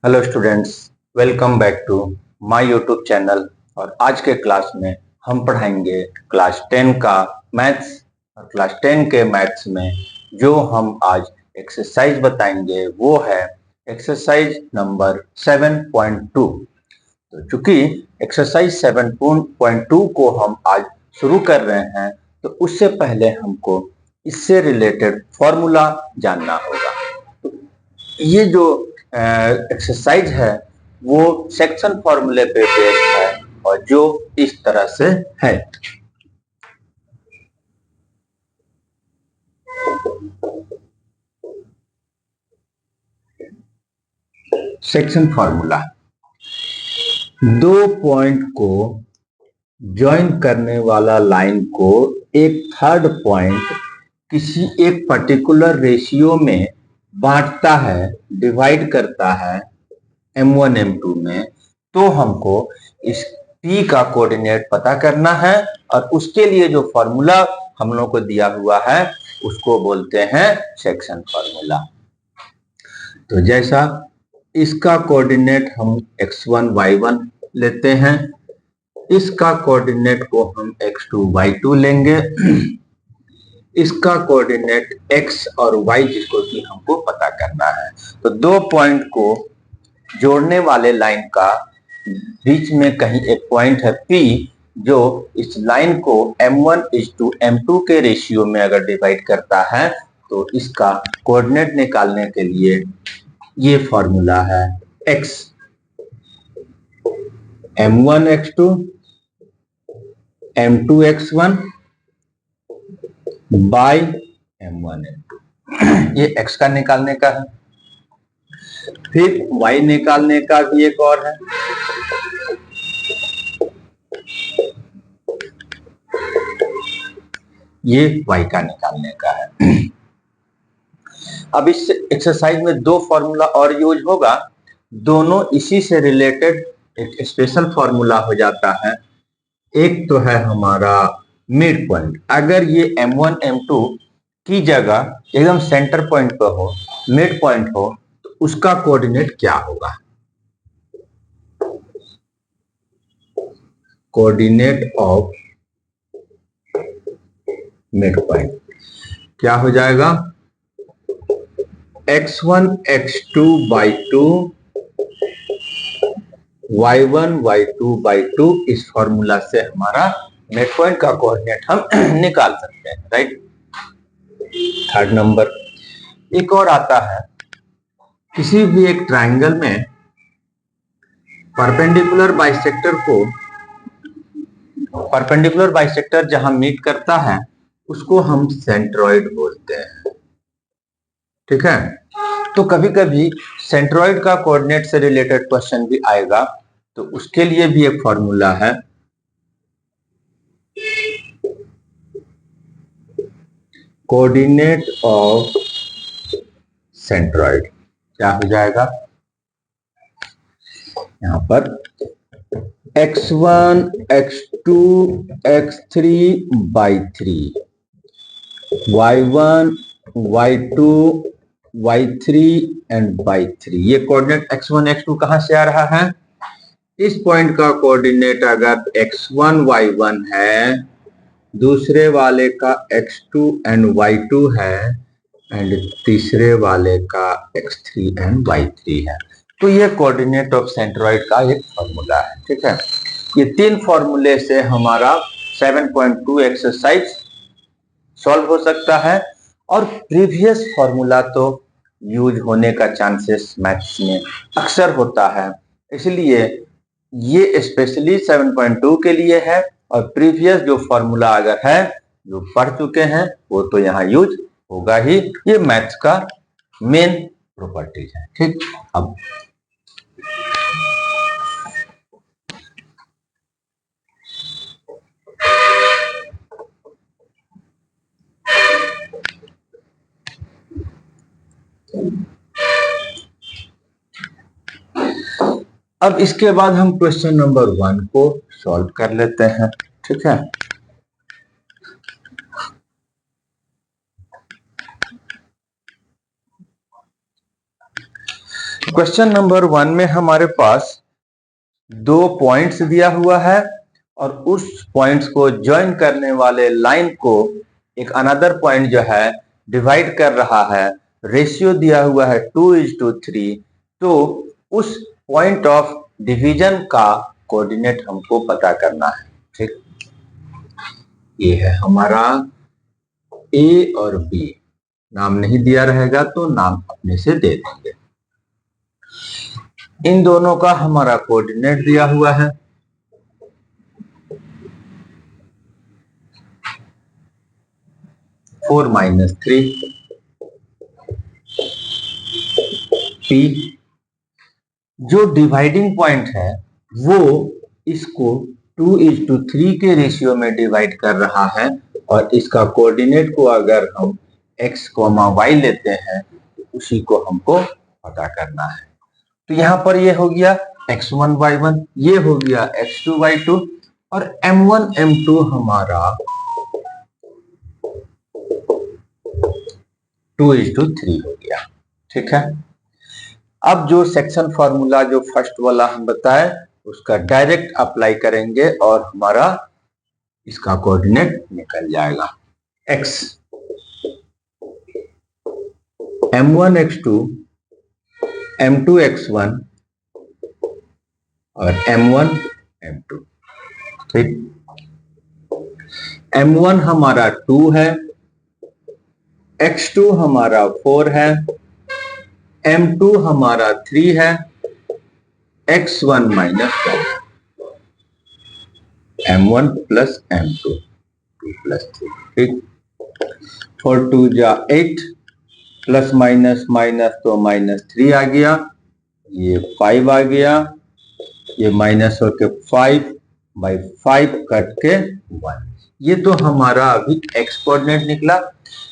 Hello students, welcome back to my YouTube channel. और आज के क्लास में हम पढ़ाएंगे क्लास 10 का मैथ्स। और क्लास 10 के मैथ्स में जो हम आज एक्सरसाइज बताएंगे वो है एक्सरसाइज नंबर 7.2। तो चूंकि एक्सरसाइज 7.2 को हम आज शुरू कर रहे हैं, तो उससे पहले हमको इससे रिलेटेड फॉर्मूला जानना होगा। ये जो एक्सरसाइज है वो सेक्शन फॉर्मूले पे बेस्ड है और जो इस तरह से है। सेक्शन फॉर्मूला, दो पॉइंट को ज्वाइन करने वाला लाइन को एक थर्ड पॉइंट किसी एक पर्टिकुलर रेशियो में बांटता है, डिवाइड करता है M1 M2 में, तो हमको इस P का कोऑर्डिनेट पता करना है और उसके लिए जो फॉर्मूला हम लोग को दिया हुआ है उसको बोलते हैं सेक्शन फॉर्मूला। तो जैसा इसका कोऑर्डिनेट हम x1 y1 लेते हैं, इसका कोऑर्डिनेट को हम x2 y2 लेंगे, इसका कोऑर्डिनेट x और y जिसको कि हमको पता करना है। तो दो पॉइंट को जोड़ने वाले लाइन का बीच में कहीं एक पॉइंट है P, जो इस लाइन को M1:M2 के रेशियो में अगर डिवाइड करता है तो इसका कोऑर्डिनेट निकालने के लिए ये फॉर्मूला है x M1 x2 M2 x1 by M1 M2। ये x का निकालने का है। फिर y निकालने का भी एक और है, ये y का निकालने का है। अब इस एक्सरसाइज में दो फॉर्मूला और यूज होगा, दोनों इसी से रिलेटेड एक स्पेशल फॉर्मूला हो जाता है। एक तो है हमारा मिड पॉइंट, अगर ये M1 M2 की जगह एकदम सेंटर पॉइंट पर हो, मिड पॉइंट हो, तो उसका कोऑर्डिनेट क्या होगा। कोऑर्डिनेट ऑफ मिड पॉइंट क्या हो जाएगा, x1 x2 by 2 y1 y2 by 2। इस फॉर्मूला से हमारा मिड पॉइंट का कोऑर्डिनेट हम निकाल सकते हैं, राइट। थर्ड नंबर एक और आता है, किसी भी एक ट्रायंगल में परपेंडिकुलर बाइसेक्टर जहां मीट करता है उसको हम सेंट्रॉइड बोलते हैं, ठीक है। तो कभी कभी सेंट्रॉइड का कोऑर्डिनेट से रिलेटेड क्वेश्चन भी आएगा, तो उसके लिए भी एक फॉर्मूला है, कोऑर्डिनेट ऑफ सेंट्रॉइड। क्या हो जाएगा, यहां पर x1 x2 x3 by 3 y1 y2 y3 and by 3। ये कोऑर्डिनेट x1 x2 कहां से आ रहा है, इस पॉइंट का कोऑर्डिनेट अगर x1 y1 है, दूसरे वाले का x2 एंड y2 है, एंड तीसरे वाले का x3 एंड y3 है। तो ये कोऑर्डिनेट ऑफ सेंट्रॉइड का एक फॉर्मूला है, ठीक है। ये तीन फॉर्मूले से हमारा 7.2 एक्सरसाइज सॉल्व हो सकता है। और प्रीवियस फॉर्मूला तो यूज होने का चांसेस मैथ्स में अक्सर होता है, इसलिए ये स्पेशली 7.2 के लिए है। और प्रीवियस जो फॉर्मूला अगर है जो पढ़ चुके हैं वो तो यहाँ यूज होगा ही, ये मैथ्स का मेन प्रॉपर्टीज है, ठीक। अब इसके बाद हम क्वेश्चन नंबर 1 को सॉल्व कर लेते हैं, ठीक है। क्वेश्चन नंबर 1 में हमारे पास 2 पॉइंट्स दिया हुआ है और उस पॉइंट्स को ज्वाइन करने वाले लाइन को एक अनदर पॉइंट जो है डिवाइड कर रहा है। रेशियो दिया हुआ है 2:3। तो उस पॉइंट ऑफ डिवीजन का कोऑर्डिनेट हमको पता करना है। ठीक, ये है हमारा ए और बी। नाम नहीं दिया रहेगा तो नाम अपने से दे देंगे। इन दोनों का हमारा कोऑर्डिनेट दिया हुआ है। Four minus 3 P. जो डिवाइडिंग पॉइंट है वो इसको 2:3 के रेशियो में डिवाइड कर रहा है और इसका कोऑर्डिनेट को अगर हम x, y लेते हैं तो उसी को हमको पता करना है। तो यहां पर ये हो गया x1 y1, ये हो गया x2 y2 और m1 m2 हमारा 2:3 हो गया। ठीक है, अब जो सेक्शन फॉर्मूला जो फर्स्ट वाला हम बताए उसका डायरेक्ट अप्लाई करेंगे और हमारा इसका कोऑर्डिनेट निकल जाएगा। x m1 x2 m2 x1 और m1 m2। ठीक, m1 हमारा 2 है, x2 हमारा 4 है, m2 हमारा 3 है, x1 minus 1, m1 plus m2 2 plus 3। ठीक, 4 2 जा 8 प्लस माइनस माइनस तो -3 आ गया, ये 5 आ गया, ये माइनस होके 5/5 कट के 1। ये तो हमारा अभी x कोऑर्डिनेट निकला।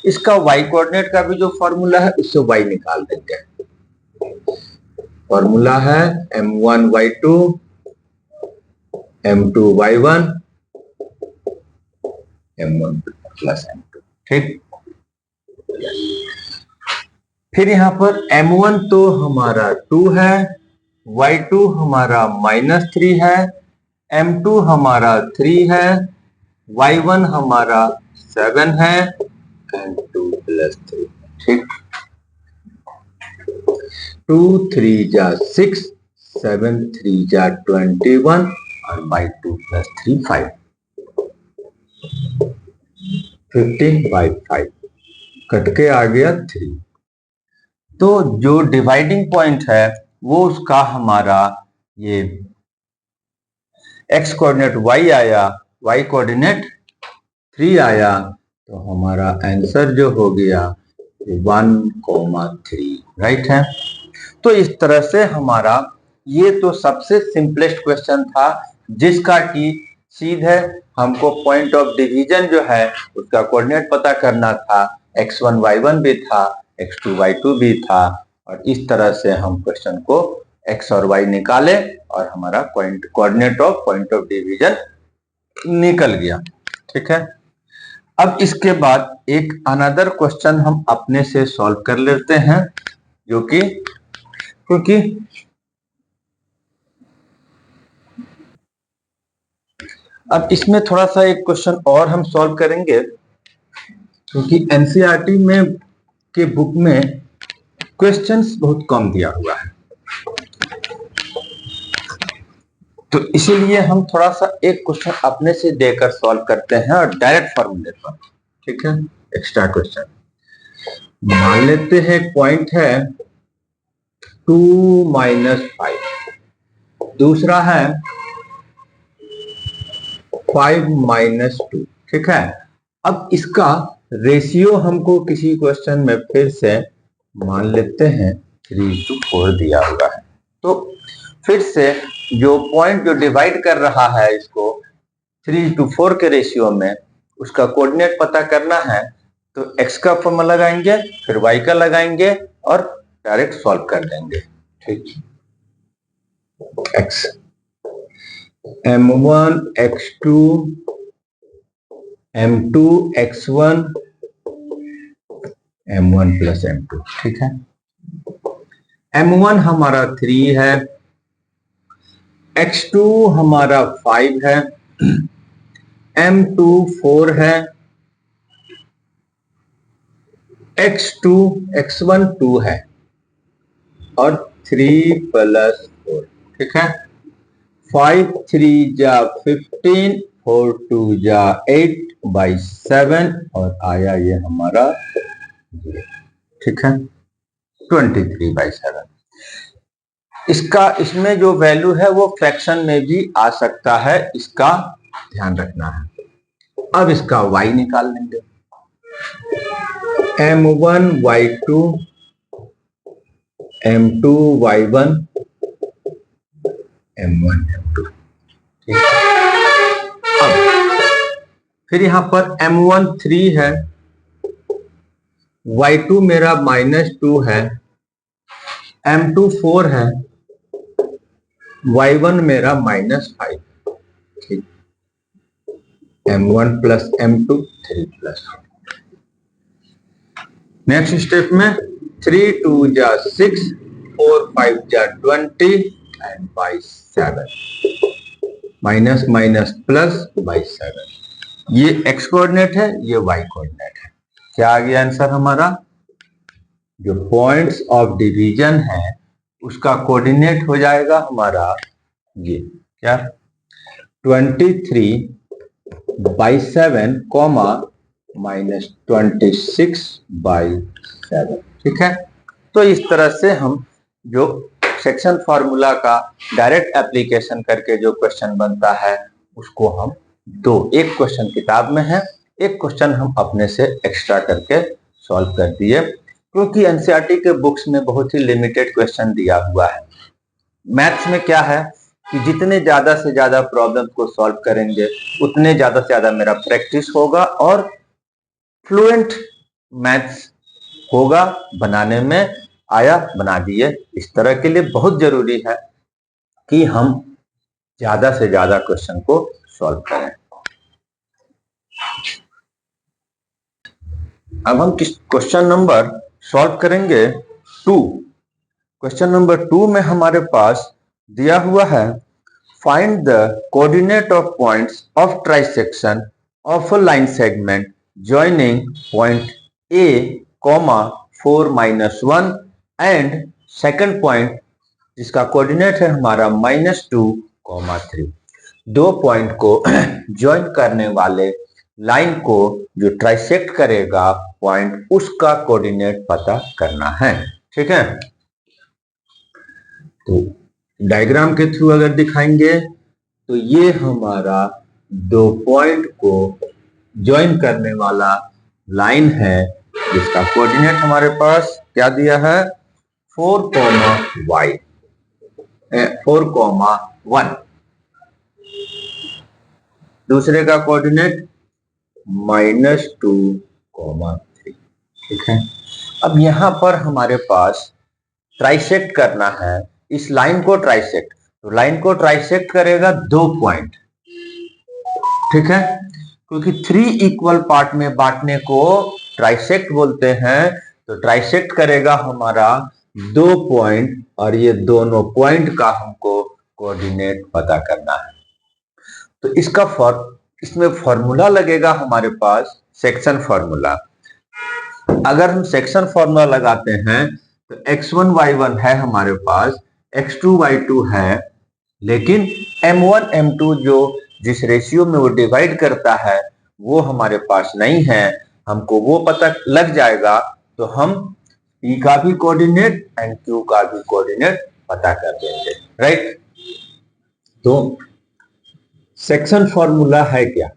इसका y कोऑर्डिनेट का भी जो फॉर्मूला है उससे y निकाल देंगे। फॉर्मूला है m1 y2 m2 y1 m1 plus m2। ठीक, फिर यहां पर m1 तो हमारा 2 है, y2 हमारा -3 है, m2 हमारा 3 है, y1 हमारा 7 है एंड 2 प्लस 3। ठीक, 2 3 जा 6, 7 3 जा 21 और by 2 प्लस 3 5, 15/5 कट के आ गया 3। तो जो डिवाइडिंग पॉइंट है वो उसका हमारा ये x कोऑर्डिनेट y आया, y कोऑर्डिनेट 3 आया, तो हमारा आंसर जो हो गया 1,3 राइट है। तो इस तरह से हमारा ये तो सबसे सिंपलेस्ट क्वेश्चन था जिसका कि सीधे हमको पॉइंट ऑफ डिवीजन जो है उसका कोऑर्डिनेट पता करना था। x1 y1 भी था, x2 y2 भी था और इस तरह से हम क्वेश्चन को x और y निकाले और हमारा coordinate of point of division निकल गया। ठीक है, अब इसके बाद एक अनदर क्वेश्चन हम अपने से सॉल्व कर लेते हैं जो कि क्योंकि अब इसमें थोड़ा सा एक क्वेश्चन और हम सॉल्व करेंगे क्योंकि एनसीईआरटी में के बुक में क्वेश्चंस बहुत कम दिया हुआ है, तो इसीलिए हम थोड़ा सा एक क्वेश्चन अपने से देकर सॉल्व करते हैं और डायरेक्ट फॉर्मूले पर। ठीक है, एक्स्ट्रा क्वेश्चन मान लेते हैं पॉइंट है 2 - 5, दूसरा है 5 - 2। ठीक है, अब इसका रेशियो हमको किसी क्वेश्चन में फिर से मान लेते हैं 3:4 दिया हुआ है। तो फिर से जो पॉइंट जो डिवाइड कर रहा है इसको 3:4 के रेशियो में उसका कोऑर्डिनेट पता करना है, तो x का फॉर्मूला लगाएंगे, फिर y का लगाएंगे और डायरेक्ट सॉल्व कर देंगे। ठीक, x m1 x2 m2 x1 m1 plus m2। ठीक है, M1 हमारा 3 है, X2 हमारा 5 है, M2 4 है, X1 2 है और 3 + 4, ठीक है। 5 3 जा 15, 4 2 जा 8/7 और आया ये हमारा, ठीक है, 23/7। इसमें जो वैल्यू है वो फ्रैक्शन में भी आ सकता है, इसका ध्यान रखना है। अब इसका y निकाल लेंगे। M1 y2, M2 y1, M1 M2, ठीक है। अब फिर यहां पर M1 3 है, y2 मेरा -2 है, M2 4 है, y1 मेरा -5, ठीक। M1 + M2 3 + 4। नेक्स्ट स्टेप में 3 2 जा 6, 4 5 जा 20 and by 7, minus minus plus by 7। ये x कोऑर्डिनेट है, ये y कोऑर्डिनेट है। क्या आ गया आंसर हमारा? जो पॉइंट्स ऑफ डिवीजन है उसका कोऑर्डिनेट हो जाएगा हमारा ये क्या, 23/7, -26/7, ठीक है। तो इस तरह से हम जो सेक्शन फॉर्मूला का डायरेक्ट एप्लीकेशन करके जो क्वेश्चन बनता है उसको हम एक क्वेश्चन किताब में है, एक क्वेश्चन हम अपने से एक्स्ट्रा करके सॉल्व कर दिए, क्योंकि एनसीईआरटी के बुक्स में बहुत ही लिमिटेड क्वेश्चन दिया हुआ है। मैथ्स में क्या है कि जितने ज्यादा से ज्यादा प्रॉब्लम को सॉल्व करेंगे उतने ज्यादा से ज्यादा मेरा प्रैक्टिस होगा और फ्लुएंट मैथ्स होगा बनाने में। आया, बना दिए। इस तरह के लिए बहुत जरूरी है कि हम ज्यादा से ज्यादा क्वेश्चन को सॉल्व करें। अब हम किस क्वेश्चन नंबर सॉल्व करेंगे 2। क्वेश्चन नंबर 2 में हमारे पास दिया हुआ है, find the coordinate of points of trisection of a line segment joining point A, 4 - 1 and second point जिसका कोऑर्डिनेट है हमारा -2, 3। दो पॉइंट को ज्वाइन करने वाले लाइन को जो ट्राइसेक्ट करेगा पॉइंट, उसका कोऑर्डिनेट पता करना है, ठीक है। तो डायग्राम के थ्रू अगर दिखाएंगे तो ये हमारा दो पॉइंट को ज्वाइन करने वाला लाइन है जिसका कोऑर्डिनेट हमारे पास क्या दिया है, 4, 1। दूसरे का कोऑर्डिनेट -2, 3, ठीक है। अब यहां पर हमारे पास ट्राइसेक्ट करना है इस लाइन को, ट्राइसेक्ट, तो लाइन को ट्राइसेक्ट करेगा दो पॉइंट, ठीक है, क्योंकि 3 इक्वल पार्ट में बांटने को ट्राइसेक्ट बोलते हैं। तो ट्राइसेक्ट करेगा हमारा दो पॉइंट और ये दोनों पॉइंट का हमको कोऑर्डिनेट पता करना है। तो इसमें फॉर्मूला लगेगा हमारे पास, सेक्शन फॉर्मूला। अगर हम सेक्शन फॉर्मूला लगाते हैं तो x1 y1 है हमारे पास, x2 y2 है, लेकिन m1 m2 जो जिस रेशियो में वो डिवाइड करता है वो हमारे पास नहीं है। हमको वो पता लग जाएगा तो हम P का भी कोऑर्डिनेट एंड Q का भी कोऑर्डिनेट पता कर देंगे, राइट। तो सेक्शन फॉर्मूला है क्या,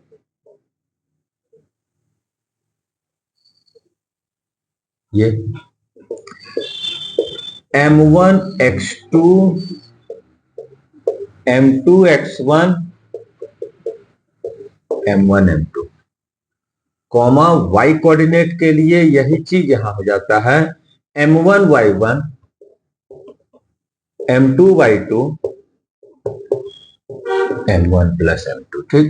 ये m1 x2 m2 x1 m1 m2 comma y coordinate के लिए यही चीज यहां हो जाता है, m1 y1 m2 y2 m1 + m2, ठीक।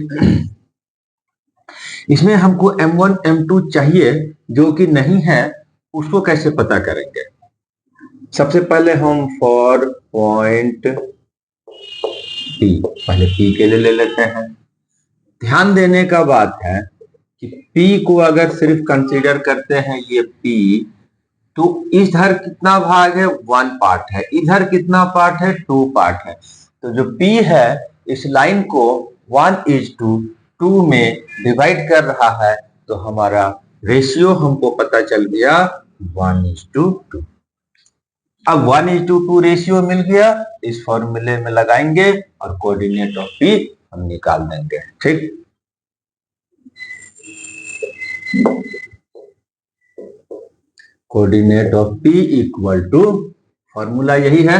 इसमें हमको m1 m2 चाहिए जो कि नहीं है, उसको कैसे पता करेंगे। सबसे पहले हम फॉर पॉइंट पी, पहले पी के लिए ले लेते हैं। ध्यान देने का बात है कि पी को अगर सिर्फ कंसीडर करते हैं ये पी, तो इधर कितना भाग है, 1 पार्ट है, इधर कितना पार्ट है, 2 पार्ट है। तो जो पी है इस लाइन को 1:2 में डिवाइड कर रहा है, तो हमारा रेशियो हमको पता चल गया 1:2। अब 1:2 रेशियो मिल गया, इस फॉर्मूले में लगाएंगे और कोऑर्डिनेट ऑफ पी हम निकाल देंगे। ठीक, coordinate of P equal to, formula यही है,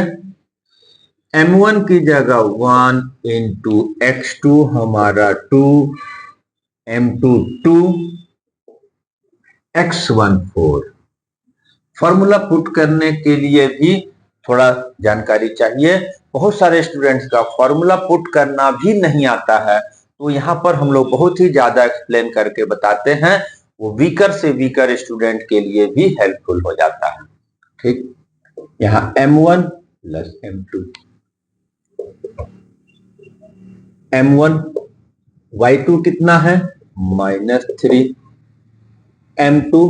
m1 की जगह 1 इंटू x2 हमारा 2, m2 2, x1 4। फॉर्मूला पुट करने के लिए भी थोड़ा जानकारी चाहिए। बहुत सारे स्टूडेंट्स का फॉर्मूला पुट करना भी नहीं आता है, तो यहाँ पर हम लोग बहुत ही ज्यादा एक्सप्लेन करके बताते हैं, वो वीकर से वीकर स्टूडेंट के लिए भी हेल्पफुल हो जाता है। ठीक, यहाँ m1 plus m2, m1 y2 कितना है, -3, m2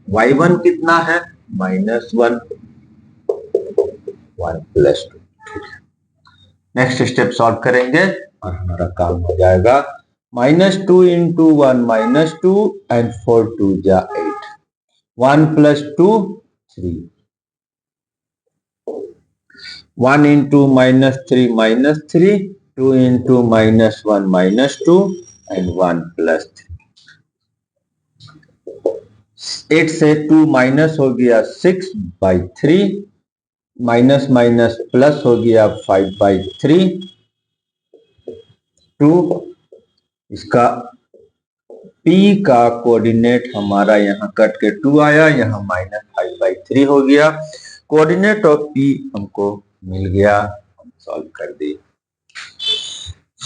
y1 कितना है, -1, 1 + 2। नेक्स्ट स्टेप सॉल्व करेंगे और हमारा काम हो जाएगा। -2 इंटू 1 -2 एंड 4 2 जा 8, 1 + 2 3, 1 इंटू -3 -3, 2 इंटू -1 -2 एंड 1 + 3। 8 से 2 माइनस हो गया 6/3, माइनस माइनस प्लस हो गया 5/3, 2। इसका P का कोऑर्डिनेट हमारा यहाँ कट के 2 आया, यहाँ -5/3 हो गया। कोऑर्डिनेट ऑफ P हमको मिल गया, हम सॉल्व कर दिए।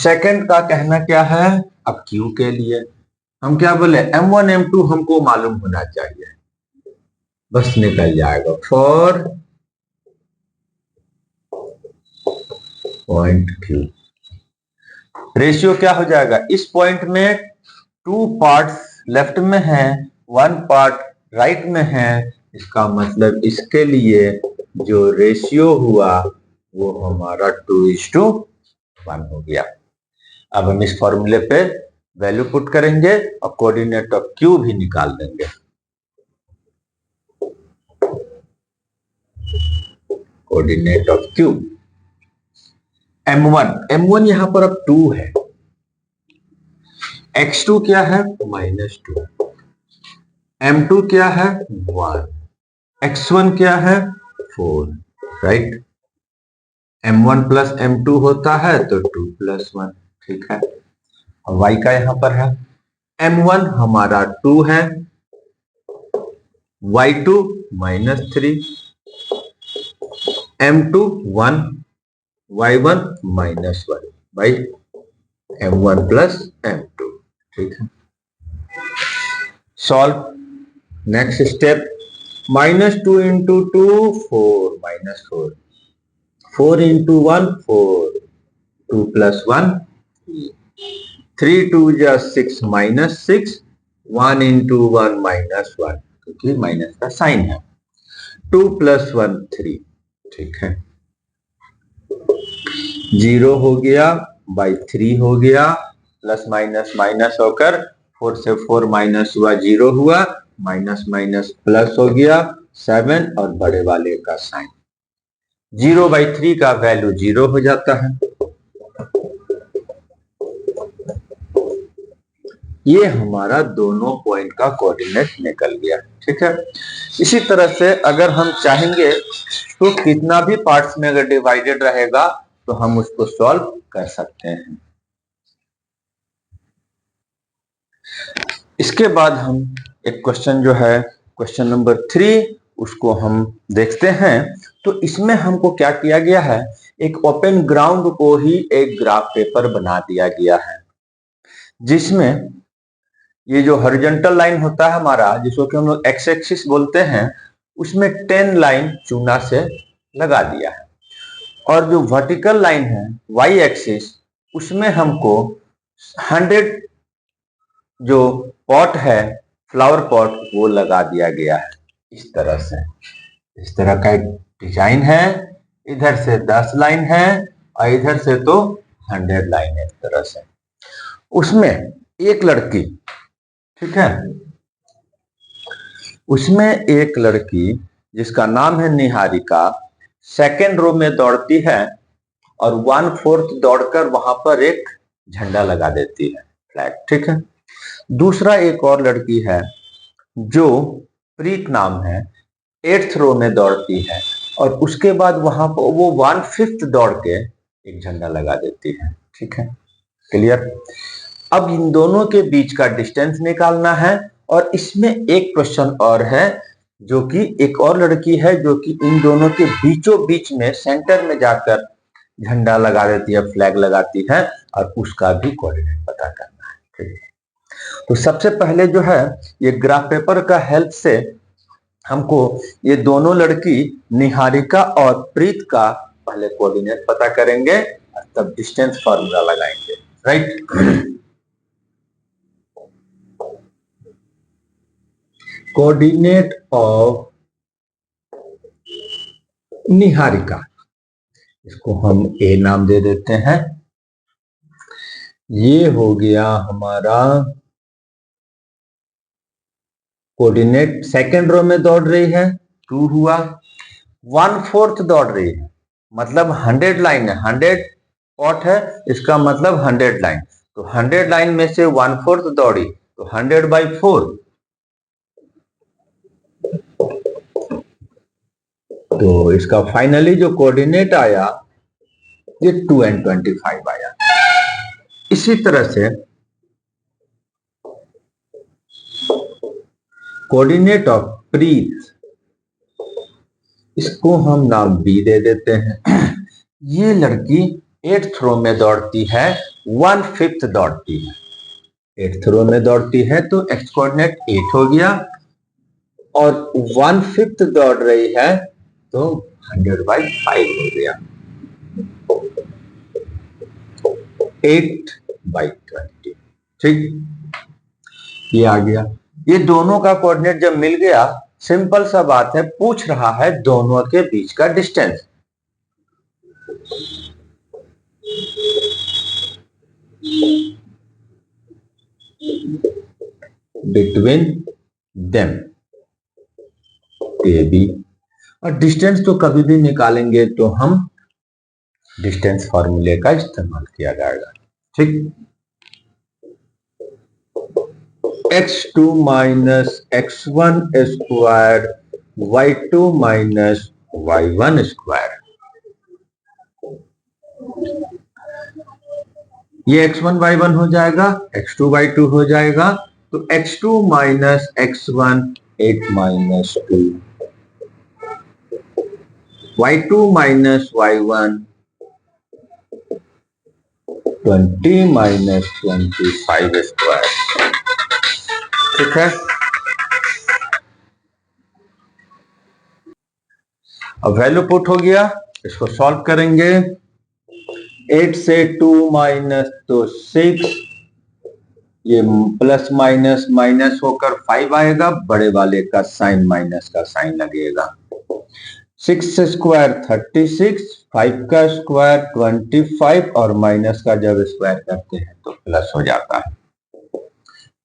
सेकंड का कहना क्या है, अब Q के लिए हम क्या बोले, m1 m2 हमको मालूम होना चाहिए, बस निकल जाएगा। फॉर पॉइंट Q रेशियो क्या हो जाएगा, इस पॉइंट में 2 पार्ट्स लेफ्ट में है, 1 पार्ट राइट में है, इसका मतलब इसके लिए जो रेशियो हुआ वो हमारा 2:1 हो गया। अब हम इस फॉर्मूले पे वैल्यू पुट करेंगे और कोऑर्डिनेट ऑफ Q भी निकाल देंगे। कोऑर्डिनेट ऑफ Q, m1 यहां पर अब 2 है, x2 क्या है, -2, m2 क्या है, 1, x1 क्या है, 4, राइट। m1 प्लस m2 होता है तो 2 + 1, ठीक है। और y का यहां पर है, m1 हमारा 2 है, y2 -3, m2 1, y1 -1 by m1 + m2, ठीक है। Solve, next step, -2 into 2 4, -4, 4 into 1 4, 2 + 1 3, 2 जा 6 -6, 1 इंटू 1 -1, क्योंकि माइनस का साइन है, 2 + 1 3, ठीक है। 0 हो गया, बाई 3 हो गया, प्लस माइनस माइनस होकर 4 से 4 माइनस हुआ, 0 हुआ, माइनस माइनस प्लस हो गया 7 और बड़े वाले का साइन, 0/3 का वैल्यू 0 हो जाता है। ये हमारा दोनों पॉइंट का कोऑर्डिनेट निकल गया, ठीक है। इसी तरह से अगर हम चाहेंगे तो कितना भी पार्ट्स में अगर डिवाइडेड रहेगा तो हम उसको सॉल्व कर सकते हैं। इसके बाद हम एक क्वेश्चन जो है क्वेश्चन नंबर 3 उसको हम देखते हैं। तो इसमें हमको क्या किया गया है, एक ओपन ग्राउंड को ही एक ग्राफ पेपर बना दिया गया है, जिसमें ये जो हॉरिजॉन्टल लाइन होता है हमारा, जिसको कि हम लोग एक्स एक्सिस बोलते हैं, उसमें 10 लाइन चूना से लगा दिया है, और जो वर्टिकल लाइन है वाई एक्सिस उसमें हमको 100 जो पॉट है फ्लावर पॉट वो लगा दिया गया है। इस तरह से, इस तरह का एक डिजाइन है, इधर से 10 लाइन है और इधर से तो 100 लाइन है। इस तरह से उसमें एक लड़की, ठीक है, उसमें एक लड़की जिसका नाम है निहारिका, सेकेंड रो में दौड़ती है और 1/4 दौड़कर वहां पर एक झंडा लगा देती है, फ्लैग, ठीक है। दूसरा एक और लड़की है जो प्रीत नाम है, 8th रो में दौड़ती है और उसके बाद वहां पर वो 1/5 दौड़ के एक झंडा लगा देती है, ठीक है, क्लियर। अब इन दोनों के बीच का डिस्टेंस निकालना है, और इसमें एक क्वेश्चन और है, जो कि एक और लड़की है जो कि इन दोनों के बीचों बीच में सेंटर में जाकर झंडा लगा देती है, फ्लैग लगाती है, और उसका भी कोऑर्डिनेट पता करना है, ठीक है। तो सबसे पहले जो है ये ग्राफ पेपर का हेल्प से हमको ये दोनों लड़की निहारिका और प्रीत का पहले कोऑर्डिनेट पता करेंगे, तब डिस्टेंस फार्मूला लगाएंगे, राइट। कोऑर्डिनेट ऑफ निहारिका, इसको हम ए नाम दे देते हैं। ये हो गया हमारा कोऑर्डिनेट। सेकेंड रो में दौड़ रही है 2 हुआ, 1/4 दौड़ रही है, मतलब 100 लाइन है, 100 पॉट है, इसका मतलब 100 लाइन, तो 100 लाइन में से 1/4 दौड़ी तो 100/4, तो इसका फाइनली जो कोऑर्डिनेट आया ये 2 and 25 आया। इसी तरह से कोऑर्डिनेट ऑफ प्रीत, इसको हम नाम बी दे देते हैं। ये लड़की 8th रो में दौड़ती है, 1/5 दौड़ती है, 8th रो में दौड़ती है तो एक्स कोऑर्डिनेट 8 हो गया, और 1/5 दौड़ रही है तो 100/5 हो गया, 8/20, ठीक, ये आ गया। ये दोनों का कोऑर्डिनेट जब मिल गया, सिंपल सा बात है, पूछ रहा है दोनों के बीच का distance. Between them, A B, और डिस्टेंस तो कभी भी निकालेंगे तो हम डिस्टेंस फॉर्मूले का इस्तेमाल किया जाएगा, ठीक। x2 minus x1 square y2 minus y1 square, ये x1 y1 हो जाएगा, x2 y2 हो जाएगा, तो x2 minus x1 8 minus 2, y2 minus y1 20 minus 25 square, ठीक है। अब वैल्यू पुट हो गया, इसको सॉल्व करेंगे। 8 से 2 माइनस तो 6, ये प्लस माइनस माइनस होकर 5 आएगा, बड़े वाले का साइन माइनस का साइन लगेगा। 6 स्क्वायर 36, 5 का स्क्वायर 25, और माइनस का जब स्क्वायर करते हैं तो प्लस हो जाता है।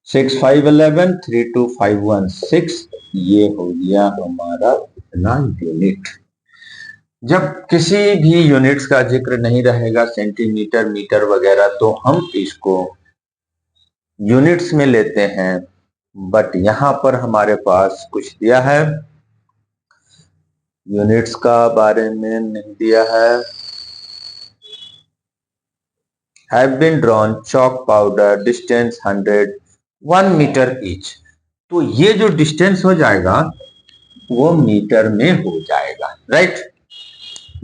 6 5 11, 3 2 5 1 6, ये हो गया हमारा इतना यूनिट। जब किसी भी यूनिट्स का जिक्र नहीं रहेगा, सेंटीमीटर मीटर वगैरह, तो हम इसको यूनिट्स में लेते हैं, बट यहां पर हमारे पास कुछ दिया है, यूनिट्स का बारे में नहीं दिया है। Have been drawn chalk powder distance 1 metre each, तो ये जो डिस्टेंस हो जाएगा वो मीटर में हो जाएगा, राइट।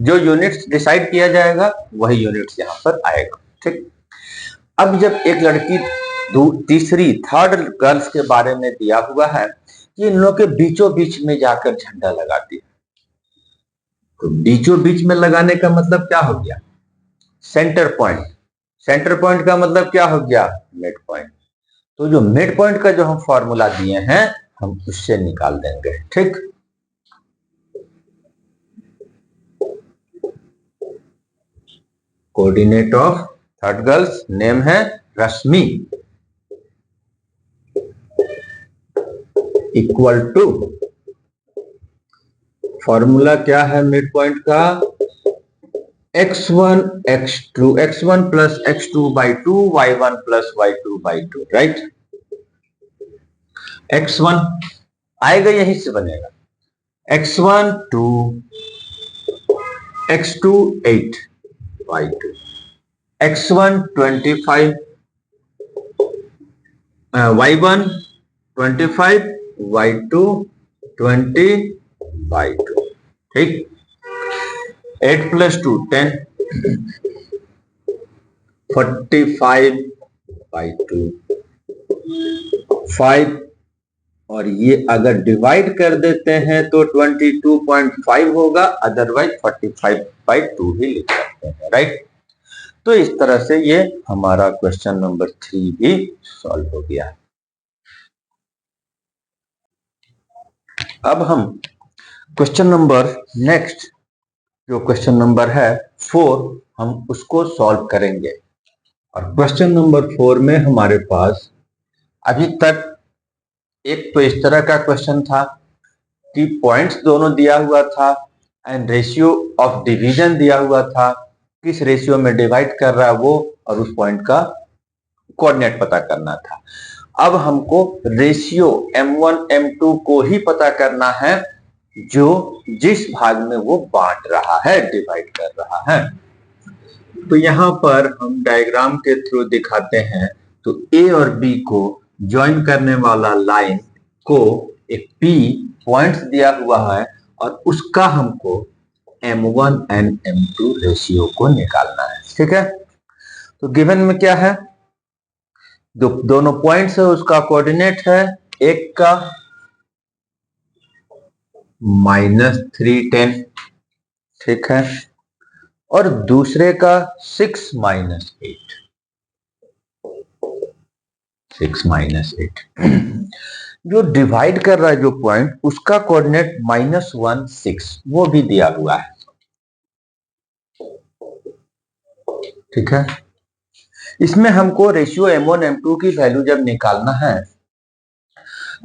जो यूनिट्स डिसाइड किया जाएगा वही यूनिट्स यहां पर आएगा, ठीक। अब जब एक लड़की तीसरी थर्ड गर्ल्स के बारे में दिया हुआ है कि इन लोगों के बीचों बीच में जाकर झंडा लगाती है। तो बीचों बीच में लगाने का मतलब क्या हो गया? Centre point. सेंटर पॉइंट का मतलब क्या हो गया? Mid point. तो जो मिड पॉइंट का जो हम फॉर्मूला दिए हैं हम उससे निकाल देंगे। ठीक, coordinate of third girls name है रश्मि इक्वल टू, फॉर्मूला क्या है मिड पॉइंट का? x1 x1 plus x2 by 2 y1 plus y2 by 2, right. x1 आएगा यहीं से बनेगा, x1 2, x2 8 y2, x1 25 y1 25 y2 20 y2। ठीक, 8 प्लस 2 10 45 बाई 2 5, और ये अगर डिवाइड कर देते हैं तो 22.5 होगा, अदरवाइज 45 बाई 2 ही लिख सकते हैं, राइट। तो इस तरह से ये हमारा क्वेश्चन नंबर 3 भी सॉल्व हो गया। अब हम क्वेश्चन नंबर नेक्स्ट जो क्वेश्चन नंबर है 4 हम उसको सॉल्व करेंगे। और क्वेश्चन नंबर 4 में हमारे पास अभी तक एक तो इस तरह का क्वेश्चन था कि पॉइंट्स दोनों दिया हुआ था एंड रेशियो ऑफ डिवीजन दिया हुआ था, किस रेशियो में डिवाइड कर रहा है वो, और उस पॉइंट का कोऑर्डिनेट पता करना था। अब हमको रेशियो m1 m2 को ही पता करना है जो जिस भाग में वो बांट रहा है, डिवाइड कर रहा है। तो यहां पर हम डायग्राम के थ्रू दिखाते हैं। तो ए और बी को ज्वाइन करने वाला लाइन को एक P पॉइंट्स दिया हुआ है और उसका हमको m1 एंड m2 रेशियो को निकालना है। ठीक है, तो गिवन में क्या है, दोनों पॉइंट्स है उसका कोऑर्डिनेट है, एक का -310, ठीक है, और दूसरे का 6 -8 जो डिवाइड कर रहा है जो पॉइंट उसका कोऑर्डिनेट -1 6 वो भी दिया हुआ है। ठीक है, इसमें हमको रेशियो m1 m2 की वैल्यू जब निकालना है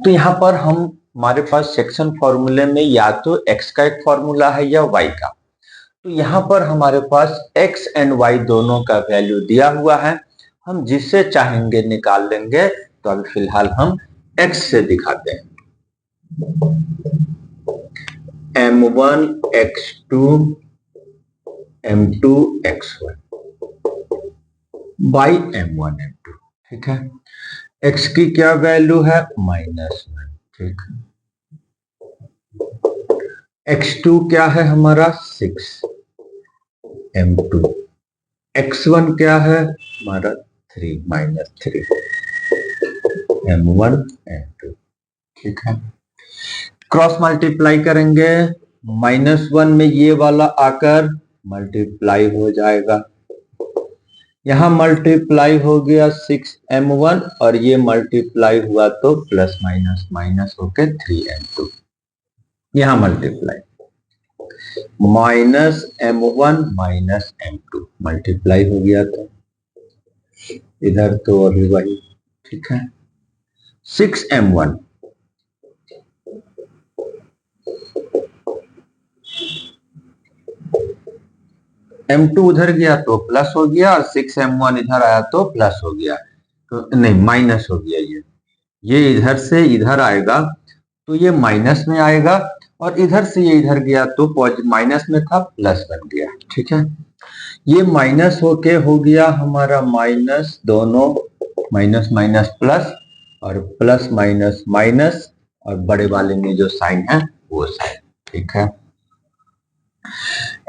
तो यहां पर हमारे पास सेक्शन फॉर्मूले में या तो x का एक फॉर्मूला है या y का। तो यहां पर हमारे पास x एंड y दोनों का वैल्यू दिया हुआ है, हम जिससे चाहेंगे निकाल लेंगे। तो अभी फिलहाल हम x से दिखाते हैं, m1 x2 m2 x1 by m1 m2। ठीक है, x की क्या वैल्यू है -1, ठीक, x2 क्या है हमारा 6 m2, x1 क्या है हमारा 3 -3 m1 m2। ठीक है, क्रॉस मल्टीप्लाई करेंगे, -1 में ये वाला आकर मल्टीप्लाई हो जाएगा, यहां मल्टीप्लाई हो गया 6m1 और ये मल्टीप्लाई हुआ तो प्लस माइनस माइनस होके 3m2, यहां मल्टीप्लाई -m1 -m2 मल्टीप्लाई हो गया तो इधर तो अभी वही। ठीक है, 6m1 m2 उधर गया तो प्लस हो गया और 6m1 इधर आया तो प्लस हो गया, तो नहीं माइनस हो गया, ये इधर से इधर आएगा तो ये माइनस में आएगा और इधर से ये इधर गया तो माइनस में था प्लस बन गया। ठीक है, ये माइनस होके हो गया हमारा माइनस, दोनों माइनस माइनस प्लस और प्लस माइनस माइनस और बड़े वाले में जो साइन है वो साइन। ठीक है,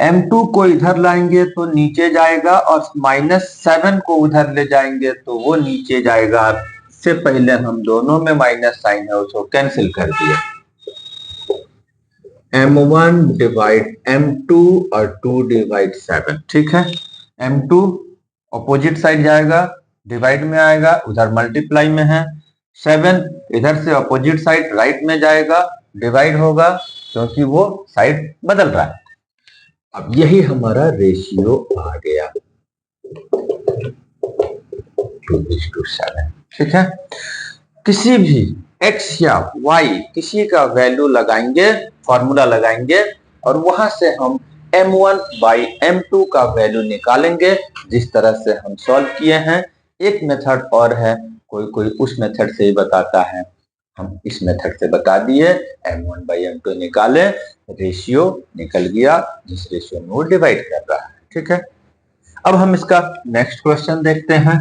m2 को इधर लाएंगे तो नीचे जाएगा और -7 को उधर ले जाएंगे तो वो नीचे जाएगा इससे पहले हम दोनों में माइनस साइन है उसको कैंसिल कर दिया। m1 डिवाइड m2 और 2 डिवाइड 7, ठीक है। m2 अपोजिट साइड जाएगा, डिवाइड में आएगा, उधर मल्टीप्लाई में है। 7 इधर से अपोजिट साइड राइट में जाएगा, डिवाइड होगा, क्योंकि वो साइड बदल रहा है। अब यही हमारा रेशियो आ गया 2:7, ठीक है। किसी भी x या y किसी का वैल्यू लगाएंगे, फॉर्मूला लगाएंगे, और वहां से हम m1 बाई m2 का वैल्यू निकालेंगे, जिस तरह से हम सॉल्व किए हैं। एक मेथड और है, कोई कोई उस मेथड से ही बताता है, हम इस मेथड से बता दिए। m1 बाई m2 निकाले, रेशियो निकल गया, जिस रेशियो में वो डिवाइड कर रहा है, ठीक है। अब हम इसका नेक्स्ट क्वेश्चन देखते हैं।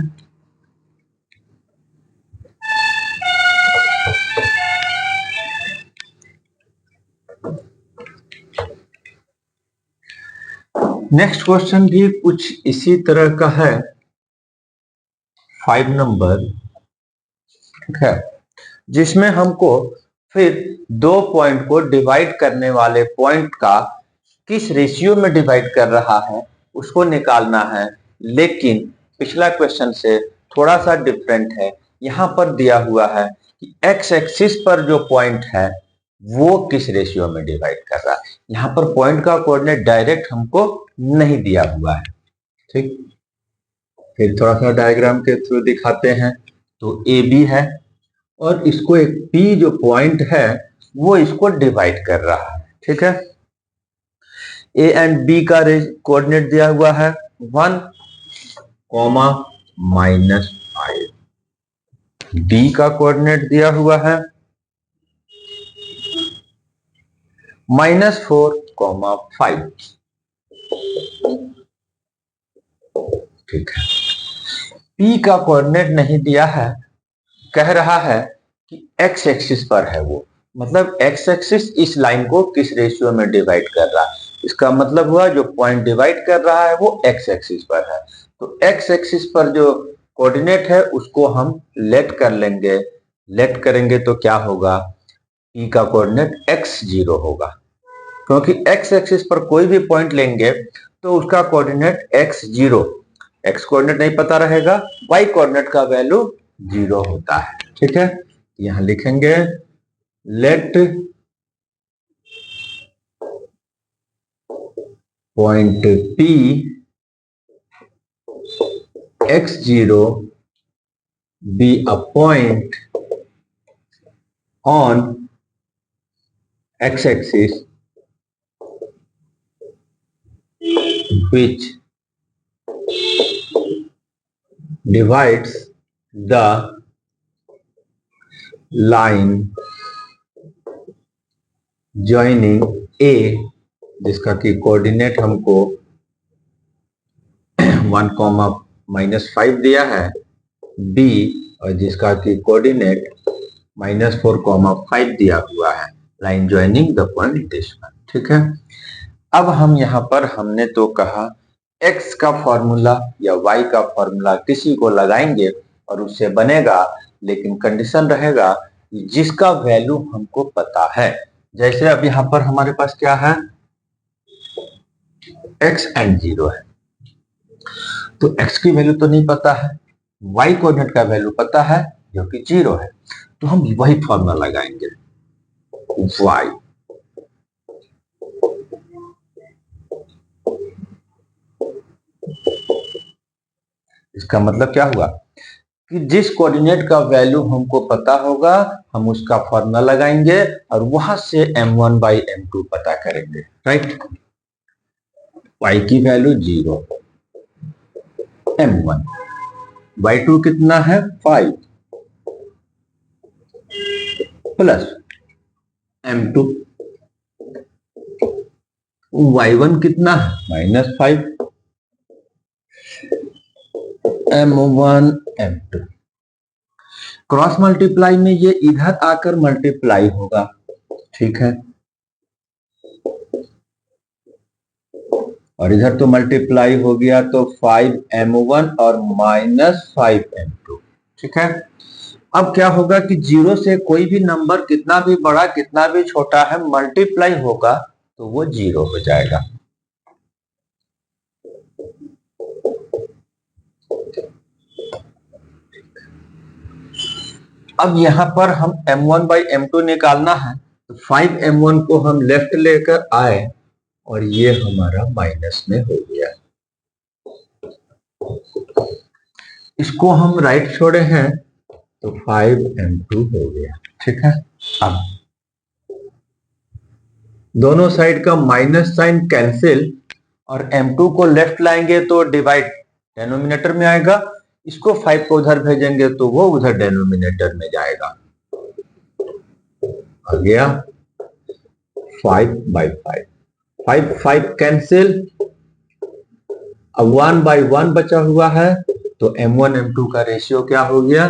नेक्स्ट क्वेश्चन भी कुछ इसी तरह का है, 5 नंबर, ठीक है, जिसमें हमको फिर दो पॉइंट को डिवाइड करने वाले पॉइंट का किस रेशियो में डिवाइड कर रहा है उसको निकालना है। लेकिन पिछला क्वेश्चन से थोड़ा सा डिफरेंट है। यहां पर दिया हुआ है कि एक्स एक्सिस पर जो पॉइंट है वो किस रेशियो में डिवाइड कर रहा है। यहां पर पॉइंट का कोऑर्डिनेट डायरेक्ट हमको नहीं दिया हुआ है, ठीक। फिर थोड़ा सा डायग्राम के थ्रू दिखाते हैं। तो ए बी है और इसको एक पी जो पॉइंट है वो इसको डिवाइड कर रहा है, ठीक है। ए एंड बी का कोऑर्डिनेट दिया हुआ है 1, -5। डी का कोऑर्डिनेट दिया हुआ है -4, 5, ठीक है। पी का कोऑर्डिनेट नहीं दिया है, कह रहा है कि एक्स एक्सिस पर है वो, मतलब एक्स एक्सिस इस लाइन को किस रेशियो में डिवाइड कर रहा है। इसका मतलब हुआ जो पॉइंट डिवाइड कर रहा है वो एक्स एक्सिस पर है। तो एक्स एक्सिस पर जो कोऑर्डिनेट है उसको हम लेट कर लेंगे। लेट करेंगे तो क्या होगा, पी का कोऑर्डिनेट x0 होगा, क्योंकि एक्स एक्सिस पर कोई भी पॉइंट लेंगे तो उसका कोऑर्डिनेट x0, एक्स कोऑर्डिनेट नहीं पता रहेगा, वाई कोऑर्डिनेट का वैल्यू 0 होता है, ठीक है। यहां लिखेंगे let point P x0 be a point on x-axis which divides the line joining A, जिसका की कोऑर्डिनेट हमको 1, -5 दिया है, B और जिसका की कोऑर्डिनेट -4, 5 दिया हुआ है। Line joining the point this one, ठीक है। अब हम यहाँ पर हमने तो कहा x का फॉर्मूला या y का फॉर्मूला किसी को लगाएंगे और उससे बनेगा, लेकिन कंडीशन रहेगा जिसका वैल्यू हमको पता है। जैसे अब यहाँ पर हमारे पास क्या है, x एंड 0 है, तो x की वैल्यू तो नहीं पता है, y कोऑर्डिनेट का वैल्यू पता है जो कि 0 है, तो हम वही फॉर्मूला लगाएंगे y इसका मतलब क्या हुआ कि जिस कोऑर्डिनेट का वैल्यू हमको पता होगा हम उसका फॉर्मूला लगाएंगे और वहां से m1 बाई m2 पता करेंगे, राइट। y की वैल्यू 0, m1, y2 कितना है 5 प्लस m2, y1 कितना है -5, m1 m2। क्रॉस मल्टीप्लाई में ये इधर आकर मल्टीप्लाई होगा, ठीक है, और इधर तो मल्टीप्लाई हो गया तो 5m1 और -5m2, ठीक है। अब क्या होगा कि जीरो से कोई भी नंबर कितना भी बड़ा कितना भी छोटा है मल्टीप्लाई होगा तो वो जीरो हो जाएगा। अब यहां पर हम m1 बाई m2 निकालना है तो 5m1 को हम लेफ्ट लेकर आए और ये हमारा माइनस में हो गया, इसको हम राइट छोड़े हैं तो 5m2 हो गया। ठीक है, अब दोनों साइड का माइनस साइन कैंसिल और m2 को लेफ्ट लाएंगे तो डिवाइड डेनोमिनेटर में आएगा, इसको 5 को उधर भेजेंगे तो वो उधर डेनोमिनेटर में जाएगा। आ गया 5 बाई 5, 5 कैंसिल, अब 1 बाई 1 बचा हुआ है तो m1 m2 का रेशियो क्या हो गया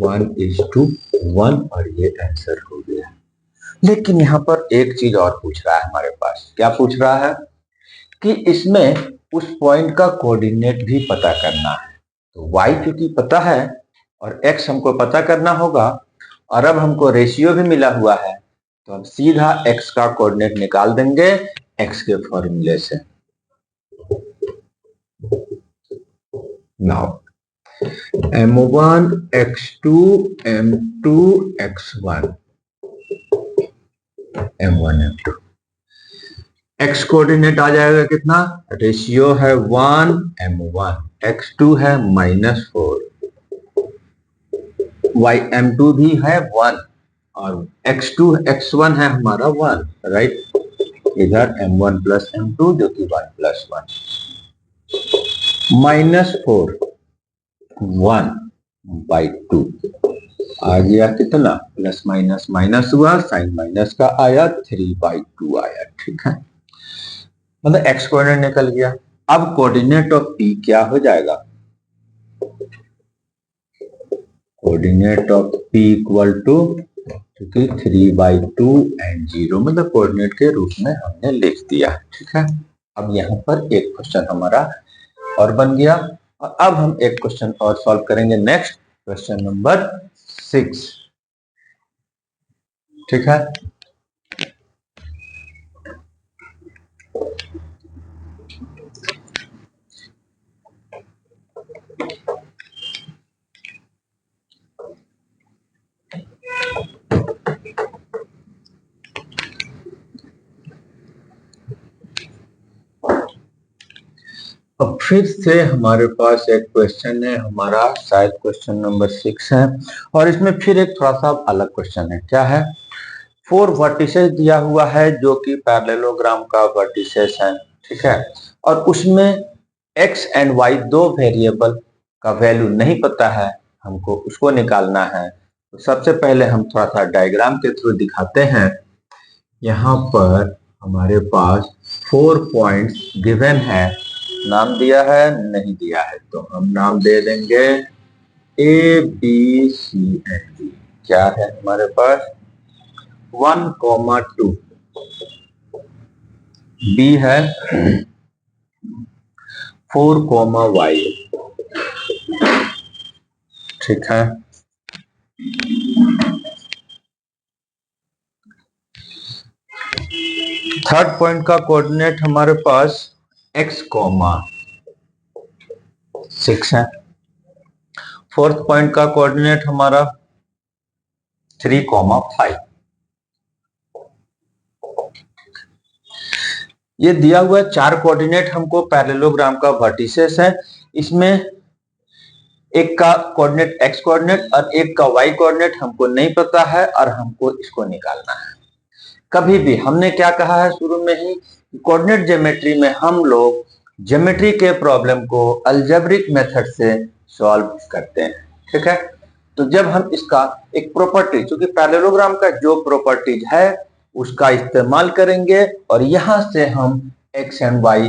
1:1 और ये आंसर हो गया। लेकिन यहां पर एक चीज और पूछ रहा है हमारे पास, क्या पूछ रहा है कि इसमें उस पॉइंट का कोऑर्डिनेट भी पता करना है। तो y क्योंकि पता है और x हमको पता करना होगा और अब हमको रेशियो भी मिला हुआ है तो हम सीधा x का कोऑर्डिनेट निकाल देंगे x के फॉर्मूले से। Now m1 x2 m2 x1 m1 m2 x coordinate आ जाएगा कितना, रेशियो है 1 m1, x2 है -4, y m2 भी है 1 और x2 x1 है हमारा 1, राइट। इधर m1 प्लस m2 जो कि 1 प्लस 1, -4 1 बाई 2 आ गया कितना, प्लस माइनस माइनस हुआ, साइन माइनस का आया, 3 बाई 2 आया। ठीक है, मतलब x कोऑर्डिनेट निकल गया। अब कोऑर्डिनेट ऑफ p क्या हो जाएगा, coordinate of p equal to, क्योंकि 3 बाई 2 एंड 0 मतलब कोऑर्डिनेट के रूप में हमने लिख दिया। ठीक है, अब यहाँ पर एक क्वेश्चन हमारा और बन गया और अब हम एक क्वेश्चन और सॉल्व करेंगे, नेक्स्ट क्वेश्चन नंबर 6। ठीक है, अब फिर से हमारे पास एक क्वेश्चन है हमारा, शायद क्वेश्चन नंबर 6 है और इसमें फिर एक थोड़ा सा अलग क्वेश्चन है। क्या है, 4 वर्टिसेस दिया हुआ है जो कि पैरेललोग्राम का वर्टिसेस है। ठीक है, और उसमें x एंड y दो वेरिएबल का वैल्यू नहीं पता है, हमको उसको निकालना है। तो सबसे पहले हम थोड़ा सा डायग्राम के थ्रू दिखाते हैं। यहाँ पर हमारे पास 4 पॉइंट्स गिवन है, नाम दिया है नहीं दिया है तो हम नाम दे देंगे A B C and D। क्या है हमारे पास 1, 2, B है 4, Y। ठीक है, थर्ड पॉइंट का कोऑर्डिनेट हमारे पास x, 6 है। फोर्थ पॉइंट का कोऑर्डिनेट हमारा 3, 5। ये दिया हुआ 4 कोऑर्डिनेट हमको पैरेललोग्राम का वर्टिसेस है, इसमें एक का कोऑर्डिनेट x कोऑर्डिनेट और एक का y कोऑर्डिनेट हमको नहीं पता है और हमको इसको निकालना है। कभी भी हमने क्या कहा है शुरू में ही, कोऑर्डिनेट ज्योमेट्री में हम लोग ज्योमेट्री के प्रॉब्लम को अलजेब्रिक मेथड से सॉल्व करते हैं। ठीक है, तो जब हम इसका एक प्रॉपर्टी, क्योंकि पैरेललोग्राम का जो प्रॉपर्टीज है उसका इस्तेमाल करेंगे और यहां से हम x एंड y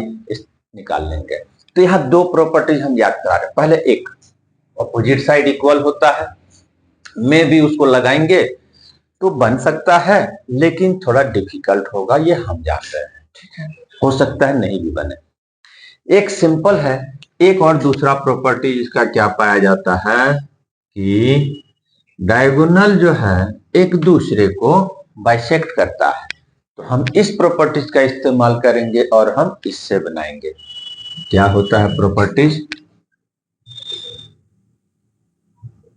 निकाल लेंगे। तो यहाँ दो प्रॉपर्टीज हम याद करा रहे हैं। पहले एक अपोजिट साइड इक्वल होता है, में भी उसको लगाएंगे तो बन सकता है लेकिन थोड़ा डिफिकल्ट होगा, ये हम जानते हैं। ठीक है, हो सकता है नहीं भी बने। एक सिंपल है, एक और दूसरा प्रॉपर्टी इसका क्या पाया जाता है कि डायगोनल जो है एक दूसरे को बाइसेक्ट करता है, तो हम इस प्रॉपर्टीज का इस्तेमाल करेंगे और हम इससे बनाएंगे। क्या होता है प्रॉपर्टीज?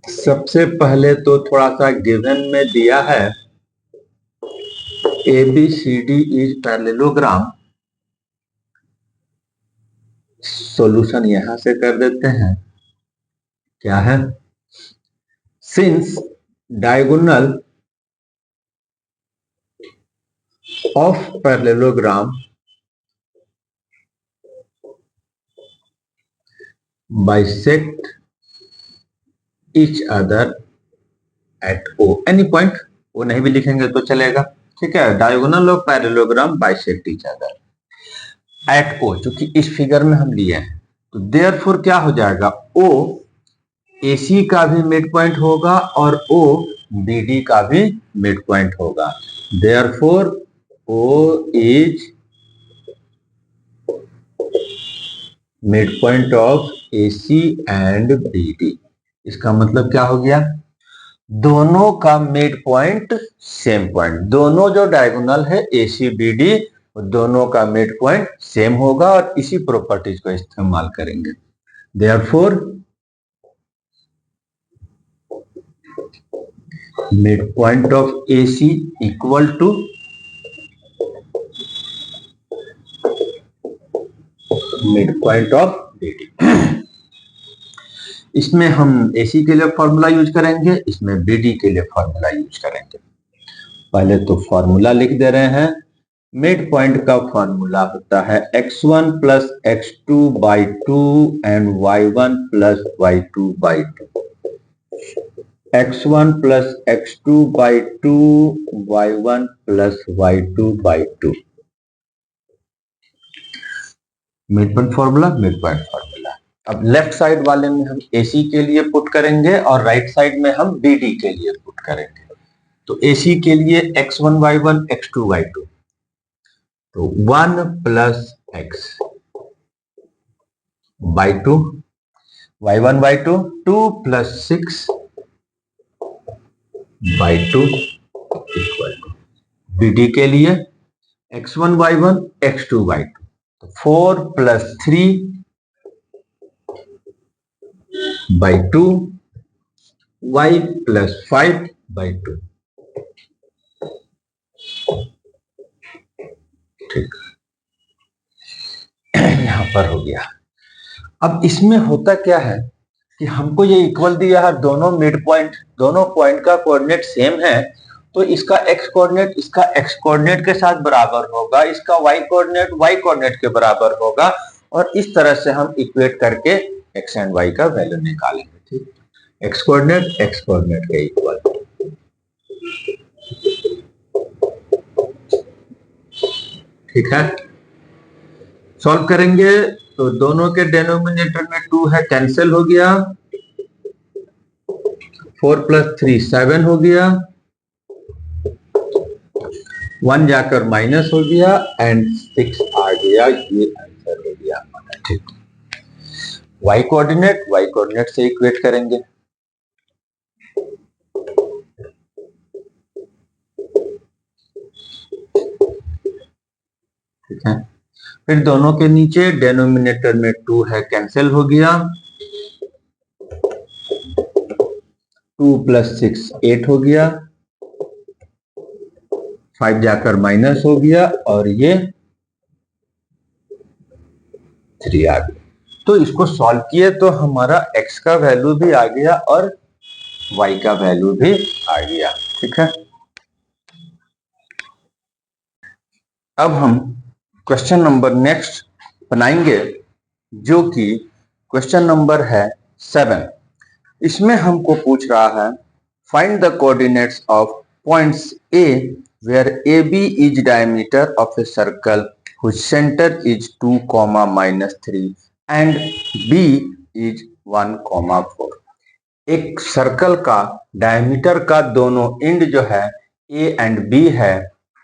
सबसे पहले तो थोड़ा सा गिवन में दिया है ABCD इज पैरेललोग्राम। सॉल्यूशन यहां से कर देते हैं। क्या है? Since diagonal of parallelogram bisect each other at O, any point, वो नहीं भी लिखेंगे तो चलेगा, ठीक है। Diagonal of parallelogram bisect each other at O, क्योंकि इस फिगर में हम लिए हैं, तो देयरफॉर क्या हो जाएगा, O AC का भी मिड पॉइंट होगा और O BD का भी मिड पॉइंट होगा। Therefore O is mid point of AC and BD। इसका मतलब क्या हो गया, दोनों का मिड पॉइंट सेम पॉइंट, दोनों जो डायगोनल है ACBD दोनों का मिड पॉइंट सेम होगा और इसी प्रॉपर्टीज को इस्तेमाल करेंगे। Therefore mid point of AC equal to mid point of BD। इसमें हम AC के लिए फॉर्मूला यूज करेंगे, इसमें BD के लिए फॉर्मूला यूज करेंगे। पहले तो फॉर्मूला लिख दे रहे हैं। मिड पॉइंट का फॉर्मूला होता है x1 plus x2 by 2 and y1 plus y2 by 2। x1 plus x2 by 2, y1 plus y2 by 2। Mid point formula, mid point formula. अब लेफ्ट साइड वाले में हम AC के लिए पुट करेंगे और राइट साइड में हम BD के लिए पुट करेंगे। तो AC के लिए x1 y1 x2 y2, तो 1 plus x by 2, y1 by 2, 2 plus 6 by 2 equal to BD के लिए x1 y1 x2 y2, तो 4 plus 3 by 2, y plus 5 by 2। ठीक, यहां पर हो गया। अब इसमें होता क्या है कि हमको ये इक्वल दिया है, दोनों मिड पॉइंट, दोनों पॉइंट का कोऑर्डिनेट सेम है, तो इसका x कोऑर्डिनेट इसका x कोऑर्डिनेट के साथ बराबर होगा, इसका y कोऑर्डिनेट y कोऑर्डिनेट के बराबर होगा, और इस तरह से हम इक्वेट करके x एंड y का वैल्यू निकालेंगे। ठीक, x कोऑर्डिनेट के इक्वल। ठीक है, सॉल्व करेंगे तो दोनों के डिनोमिनेटर में 2 है, कैंसिल हो गया। 4 प्लस 3 7 हो गया, 1 जाकर माइनस हो गया एंड 6 आ गया, ये आंसर हो गया हमारा। ठीक, y कोऑर्डिनेट से इक्वेट करेंगे। ठीक है, फिर दोनों के नीचे डिनोमिनेटर में 2 है, कैंसिल हो गया। 2 प्लस 6 8 हो गया, 5 जाकर माइनस हो गया और ये 3 आ गया। तो इसको सॉल्व किए तो हमारा x का वैल्यू भी आ गया और y का वैल्यू भी आ गया। ठीक है, अब हम क्वेश्चन नंबर नेक्स्ट बनाएंगे, जो कि क्वेश्चन नंबर है 7। इसमें हमको पूछ रहा है find the coordinates of points A where AB is diameter of a circle whose center is 2, -3 and B is 1, 4। एक सर्कल का डायमीटर का दोनों एंड जो है A एंड B है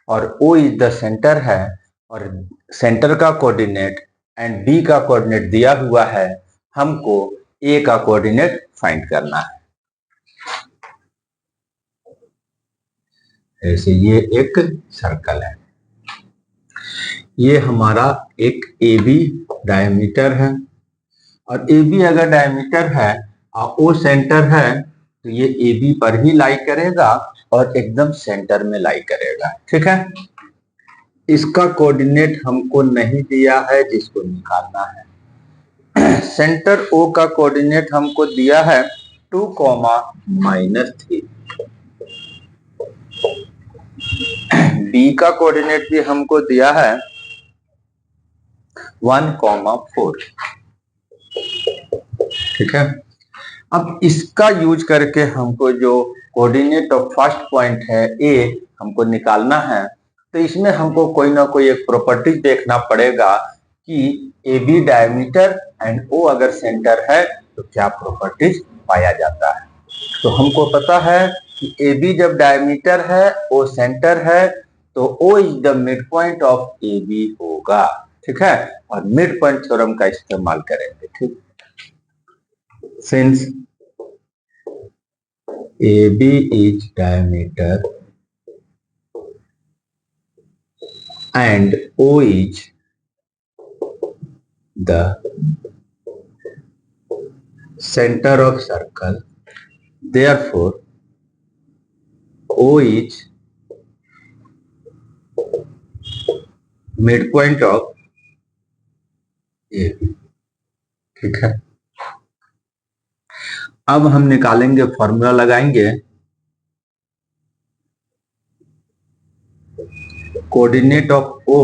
और O इज द सेंटर है, और सेंटर का कोऑर्डिनेट एंड B का कोऑर्डिनेट दिया हुआ है, हमको A का कोऑर्डिनेट फाइंड करना है। ऐसे ये एक सर्कल है, ये हमारा एक ए बी डायमीटर है, और ए बी अगर डायमीटर है और ओ सेंटर है तो ये ए बी पर ही लाई करेगा और एकदम सेंटर में लाई करेगा। ठीक है, इसका कोऑर्डिनेट हमको नहीं दिया है जिसको निकालना है। सेंटर ओ का कोऑर्डिनेट हमको दिया है 2, -3। बी का कोऑर्डिनेट भी हमको दिया है 1, 4। ठीक है, अब इसका यूज करके हमको जो कोऑर्डिनेट ऑफ फर्स्ट पॉइंट है ए हमको निकालना है, तो इसमें हमको कोई ना कोई एक प्रॉपर्टीज देखना पड़ेगा कि ए बी डायमीटर एंड ओ अगर सेंटर है तो क्या प्रॉपर्टीज पाया जाता है। तो हमको पता है कि ए बी जब डायमीटर है, ओ सेंटर है, तो O is the mid point of A B होगा। ठीक है, और मिड पॉइंट थ्योरम का इस्तेमाल करेंगे। ठीक, since A B is diameter and O is the center of circle, therefore O is midpoint of AB। ठीक है, अब हम निकालेंगे, फॉर्मूला लगाएंगे, coordinate of O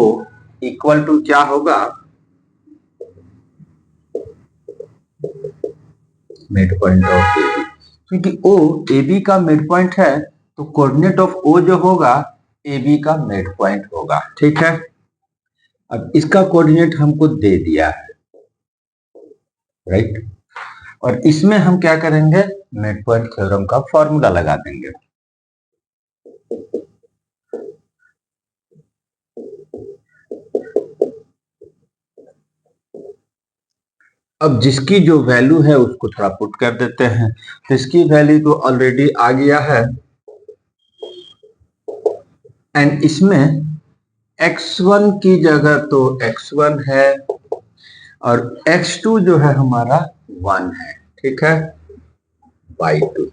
equal to क्या होगा, mid point of A B. क्योंकि O ए बी का मिड पॉइंट है तो कोऑर्डिनेट ऑफ O जो होगा ए बी का मिड पॉइंट होगा। ठीक है, अब इसका कोऑर्डिनेट हमको दे दिया है, राइट, और इसमें हम क्या करेंगे, मिड पॉइंट थ्योरम का फॉर्मूला लगा देंगे। अब जिसकी जो वैल्यू है उसको थोड़ा पुट कर देते हैं, तो इसकी वैल्यू तो ऑलरेडी आ गया है, एंड इसमें x1 की जगह तो x1 है और x2 जो है हमारा 1 है। ठीक है, y2,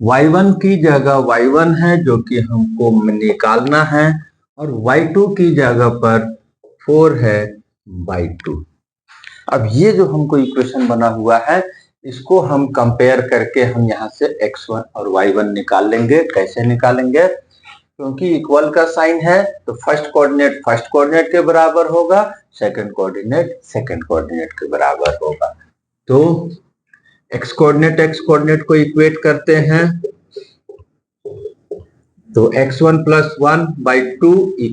y1 की जगह y1 है जो कि हमको निकालना है, और y2 की जगह पर 4 है y2। अब ये जो हमको इक्वेशन बना हुआ है इसको हम कंपेयर करके हम यहाँ से x1 और y1 निकाल लेंगे। कैसे निकालेंगे, क्योंकि इक्वल का साइन है तो फर्स्ट कोऑर्डिनेट के बराबर होगा, सेकंड कोऑर्डिनेट के बराबर होगा। तो एक्स कोऑर्डिनेट को इक्वेट करते हैं, तो x1 + 1/2 =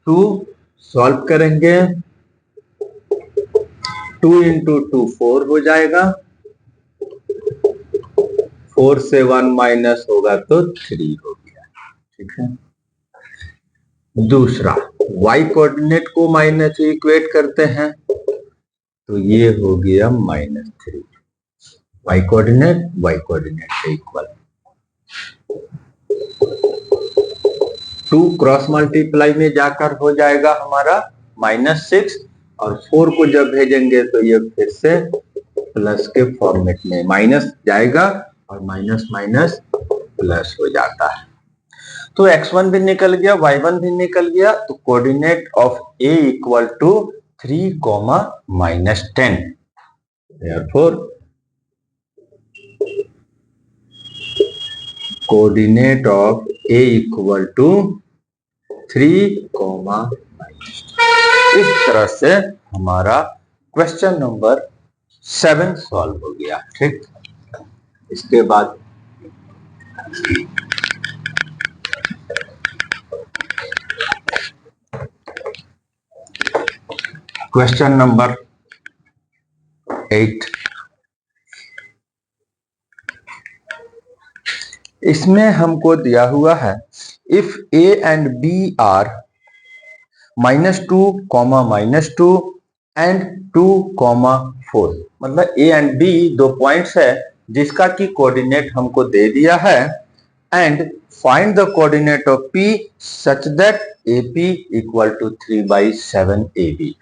2। सॉल्व करेंगे, 2 × 2 4 हो जाएगा, 4 से 1 माइनस होगा तो 3 हो गया। ठीक है, दूसरा y कोऑर्डिनेट को माइनस इक्वेट करते हैं तो ये हो गया -3, y कोऑर्डिनेट के इक्वल। 2 क्रॉस मल्टीप्लाई में जाकर हो जाएगा हमारा -6, और 4 को जब भेजेंगे तो ये फिर से प्लस के फॉर्मेट में माइनस जाएगा और माइनस माइनस प्लस हो जाता है। तो x1 भी निकल गया, y1 भी निकल गया, तो coordinate of A = 3, -10। Therefore coordinate of A = 3, -10। इस तरह से हमारा क्वेश्चन नंबर 7 सॉल्व हो गया। ठीक, इसके बाद क्वेश्चन नंबर 8, इसमें हमको दिया हुआ है if A and B are -2, -2 and 2, 4। मतलब A एंड B दो पॉइंट्स है जिसका की कोऑर्डिनेट हमको दे दिया है and find the coordinate of P such that AP equal to 3/7 AB।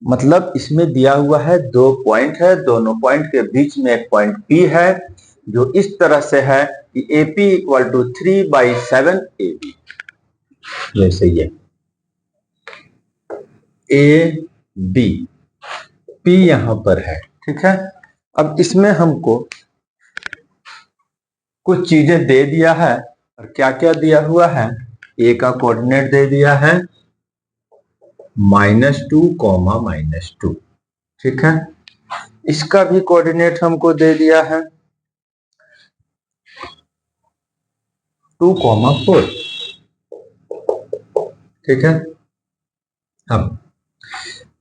मतलब इसमें दिया हुआ है दो पॉइंट है, दोनों पॉइंट के बीच में एक पॉइंट P है जो इस तरह से है कि AP इक्वल टू 3/7 AB। जैसे ये A B P यहां पर है, ठीक है। अब इसमें हमको कुछ चीजें दे दिया है, और क्या क्या दिया हुआ है। A का कोऑर्डिनेट दे दिया है -2, -2, ठीक है। इसका भी कोऑर्डिनेट हमको दे दिया है 2, 4, ठीक है। अब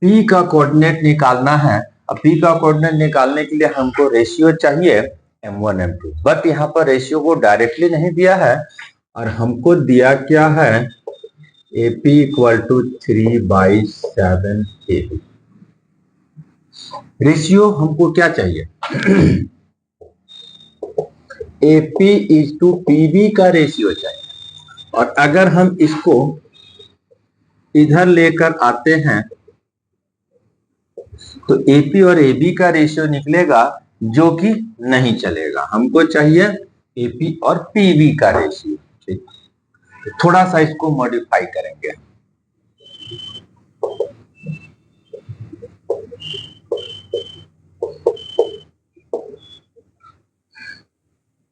P का कोऑर्डिनेट निकालना है। अब P का कोऑर्डिनेट निकालने के लिए हमको रेशियो चाहिए M1 M2, बट यहाँ पर रेशियो को डायरेक्टली नहीं दिया है, और हमको दिया क्या है AP इक्वल टू 3/7 AB। रेशियो हमको क्या चाहिए AP इज टू PB का रेशियो चाहिए, और अगर हम इसको इधर लेकर आते हैं तो AP और AB का रेशियो निकलेगा, जो कि नहीं चलेगा। हमको चाहिए AP और PB का रेशियो, ठीक। थोड़ा सा इसको मॉडिफाई करेंगे।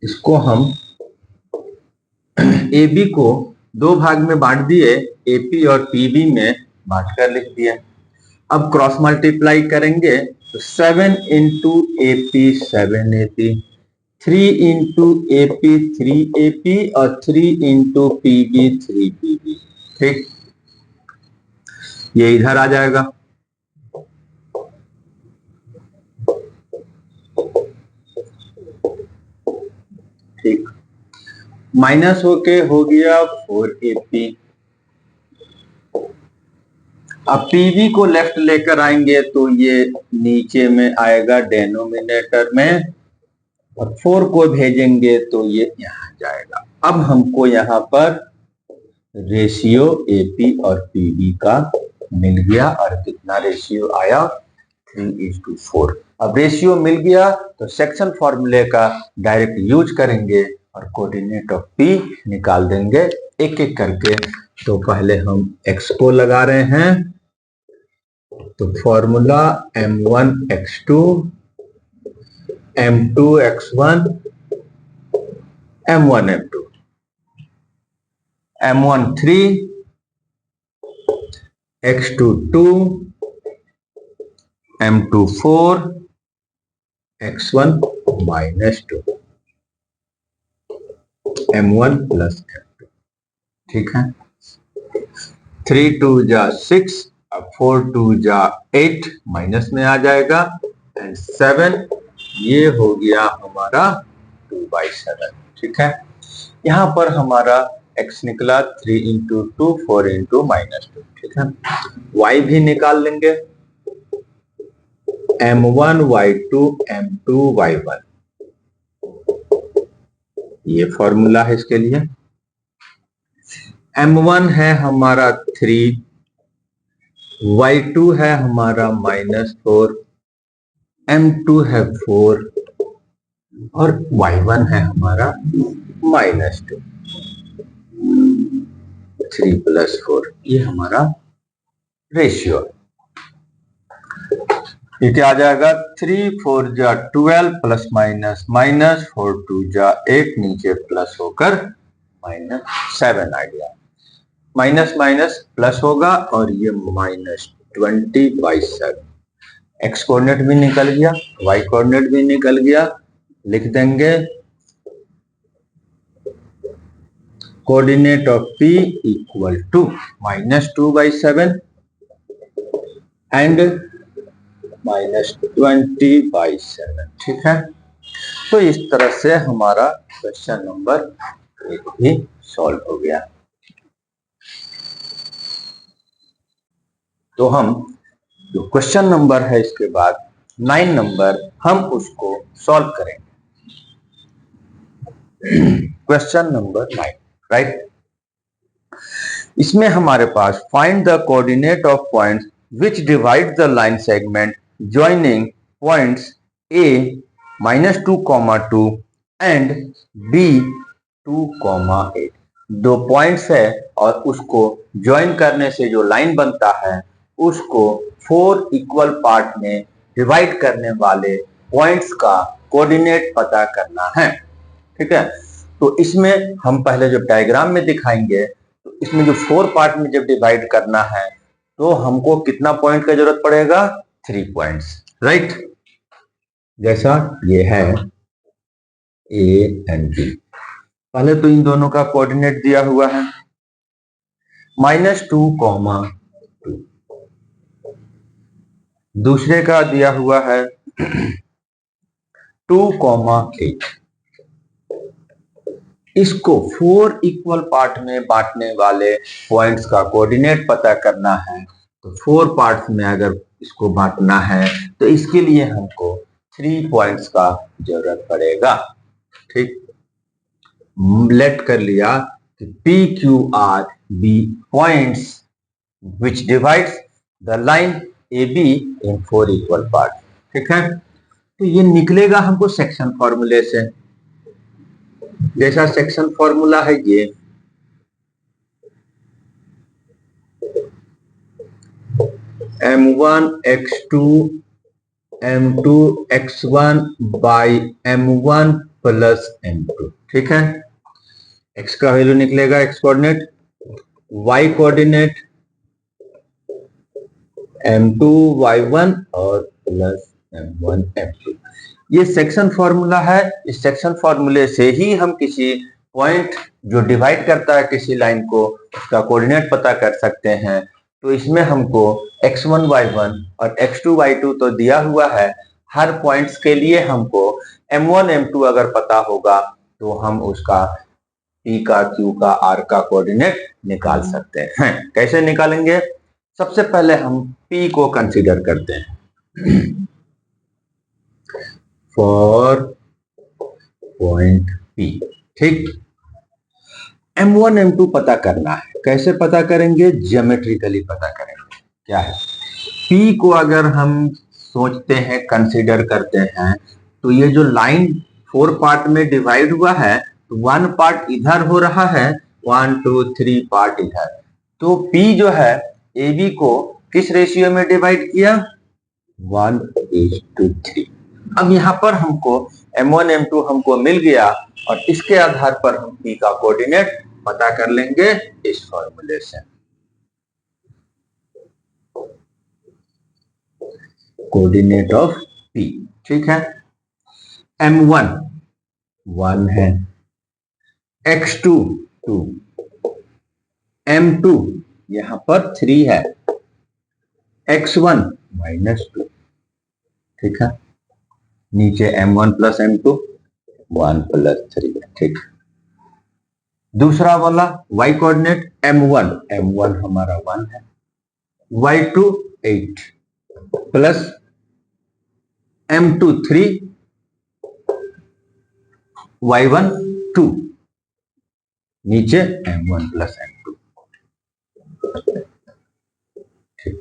इसको हम AB को दो भाग में बांट दिए, AP और PB में बांटकर लिख दिया। अब क्रॉस मल्टीप्लाई करेंगे तो 7 into AP 7AP, 3 into AP 3AP, और 3 इंटू PB 3PB, ठीक। ये इधर आ जाएगा, ठीक। माइनस होके हो गया 4AP। अब PB को लेफ्ट लेकर आएंगे तो ये नीचे में आएगा डेनोमिनेटर में, और 4 को भेजेंगे तो ये यहाँ जाएगा। अब हमको यहाँ पर रेशियो AP और PB का मिल गया, और कितना रेशियो आया 3:4। अब रेशियो मिल गया तो सेक्शन फॉर्मूले का डायरेक्ट यूज करेंगे और कोऑर्डिनेट ऑफ P निकाल देंगे एक एक करके। तो पहले हम x को लगा रहे हैं, तो formula M1 x2, M2 x1, M1 M2, M1 3, x2 2, M2 4, x1 -2, M1 plus M2, ठीक है। 3 2 जा 6, अब 4 2 जा 8, माइनस में आ जाएगा, एंड 7 ये हो गया हमारा 2/7, ठीक है। यहां पर हमारा x निकला 3 इंटू 2, 4 इंटू -2, ठीक है। y भी निकाल लेंगे, M1 y2, M2 y1, ये फॉर्मूला है इसके लिए। M1 है हमारा 3, y2 है हमारा -4, M2 है 4, और y1 है हमारा -2। 3 + 4 ये हमारा रेशियो है। ये क्या आ जाएगा 3 4 जा 12 प्लस माइनस माइनस 4 2 जा 8, नीचे प्लस होकर -7 आ गया। माइनस माइनस प्लस होगा और ये -20/7। x कोऑर्डिनेट भी निकल गया, y कोऑर्डिनेट भी निकल गया। लिख देंगे coordinate of P equal to -2/7 and -20/7, ठीक है। तो इस तरह से हमारा क्वेश्चन नंबर 1 भी सॉल्व हो गया। तो हम जो क्वेश्चन नंबर है इसके बाद 9 नंबर हम उसको सॉल्व करेंगे। Question number 9, right. इसमें हमारे पास find the coordinate of points which divide the line segment joining points A -2, 2 and B 2, 8। दो पॉइंट्स है और उसको ज्वाइन करने से जो लाइन बनता है उसको 4 इक्वल पार्ट में डिवाइड करने वाले पॉइंट्स का कोऑर्डिनेट पता करना है, ठीक है। तो इसमें हम पहले जब डायग्राम में दिखाएंगे तो इसमें जो 4 पार्ट में जब डिवाइड करना है तो हमको कितना पॉइंट का जरूरत पड़ेगा, 3 पॉइंट्स, राइट। जैसा ये है A एंड B। पहले तो इन दोनों का कोऑर्डिनेट दिया हुआ है -2, 2। दूसरे का दिया हुआ है 2, 8। इसको 4 इक्वल पार्ट में बांटने वाले पॉइंट्स का कोऑर्डिनेट पता करना है। तो 4 पार्ट्स में अगर इसको बांटना है तो इसके लिए हमको 3 पॉइंट्स का जरूरत पड़ेगा, ठीक। लेट कर लिया कि P, Q, R, B points which divides the line AB in 4 equal part, ठीक है। तो ये निकलेगा हमको सेक्शन फॉर्मूले से। जैसा सेक्शन फॉर्मूला है ये M1 x2 M2 x1 by M1 plus M2, ठीक है। x का वैल्यू निकलेगा x coordinate, y coordinate M2 y1 और प्लस M1 M2। ये सेक्शन फॉर्मूला है। इस सेक्शन फॉर्मूले से ही हम किसी पॉइंट जो डिवाइड करता है किसी लाइन को उसका कोऑर्डिनेट पता कर सकते हैं। तो इसमें हमको x1 y1 और x2 y2 तो दिया हुआ है। हर पॉइंट्स के लिए हमको m1 m2 अगर पता होगा तो हम उसका p का, q का, r का कोऑर्डिनेट निकाल सकते हैं। कैसे निकालेंगे? सबसे पहले हम p को कंसीडर करते हैं फॉर पॉइंट P, ठीक। M1 M2 पता करना है। कैसे पता करेंगे? ज्योमेट्रिकली पता करेंगे। क्या है? P को अगर हम सोचते हैं, कंसीडर करते हैं, तो ये जो लाइन 4 पार्ट में डिवाइड हुआ है तो 1 पार्ट इधर हो रहा है, 1 2 3 पार्ट इधर। तो P जो है AB को किस रेशियो में डिवाइड किया? 1:3। अब यहाँ पर हमको M1 M2 हमको मिल गया और इसके आधार पर हम P का कोऑर्डिनेट पता कर लेंगे इस फॉर्मूले से। कोऑर्डिनेट ऑफ P, ठीक है। M1 1 है, x2 2, M2 यहाँ पर 3 है, x1 -2, ठीक है। नीचे M1 प्लस M2 1 प्लस 3, ठीक। दूसरा वाला y कोऑर्डिनेट M1 हमारा 1 है, y2 8 प्लस M2 3, y1 2, नीचे M1 प्लस M2, ठीक।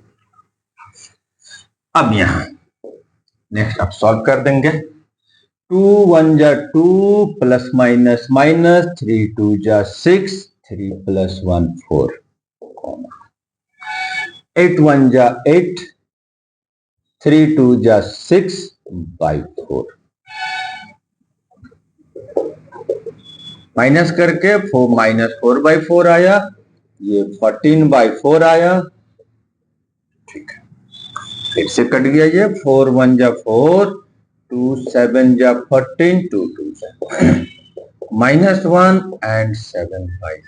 अब यहां नेक्स्ट आप सॉल्व कर देंगे। 2 1 जा 2 प्लस माइनस माइनस 3 2 जा 6, 3 प्लस 1 4, 8 1 जा 8, 3 2 जा 6 बाई 4। माइनस करके -4/4 आया, ये 14/4 आया, ठीक है। फिर से कट गया ये, 4 1 जा 4, 2 7 जा 14, 2 2 जा -1 एंड 7/2।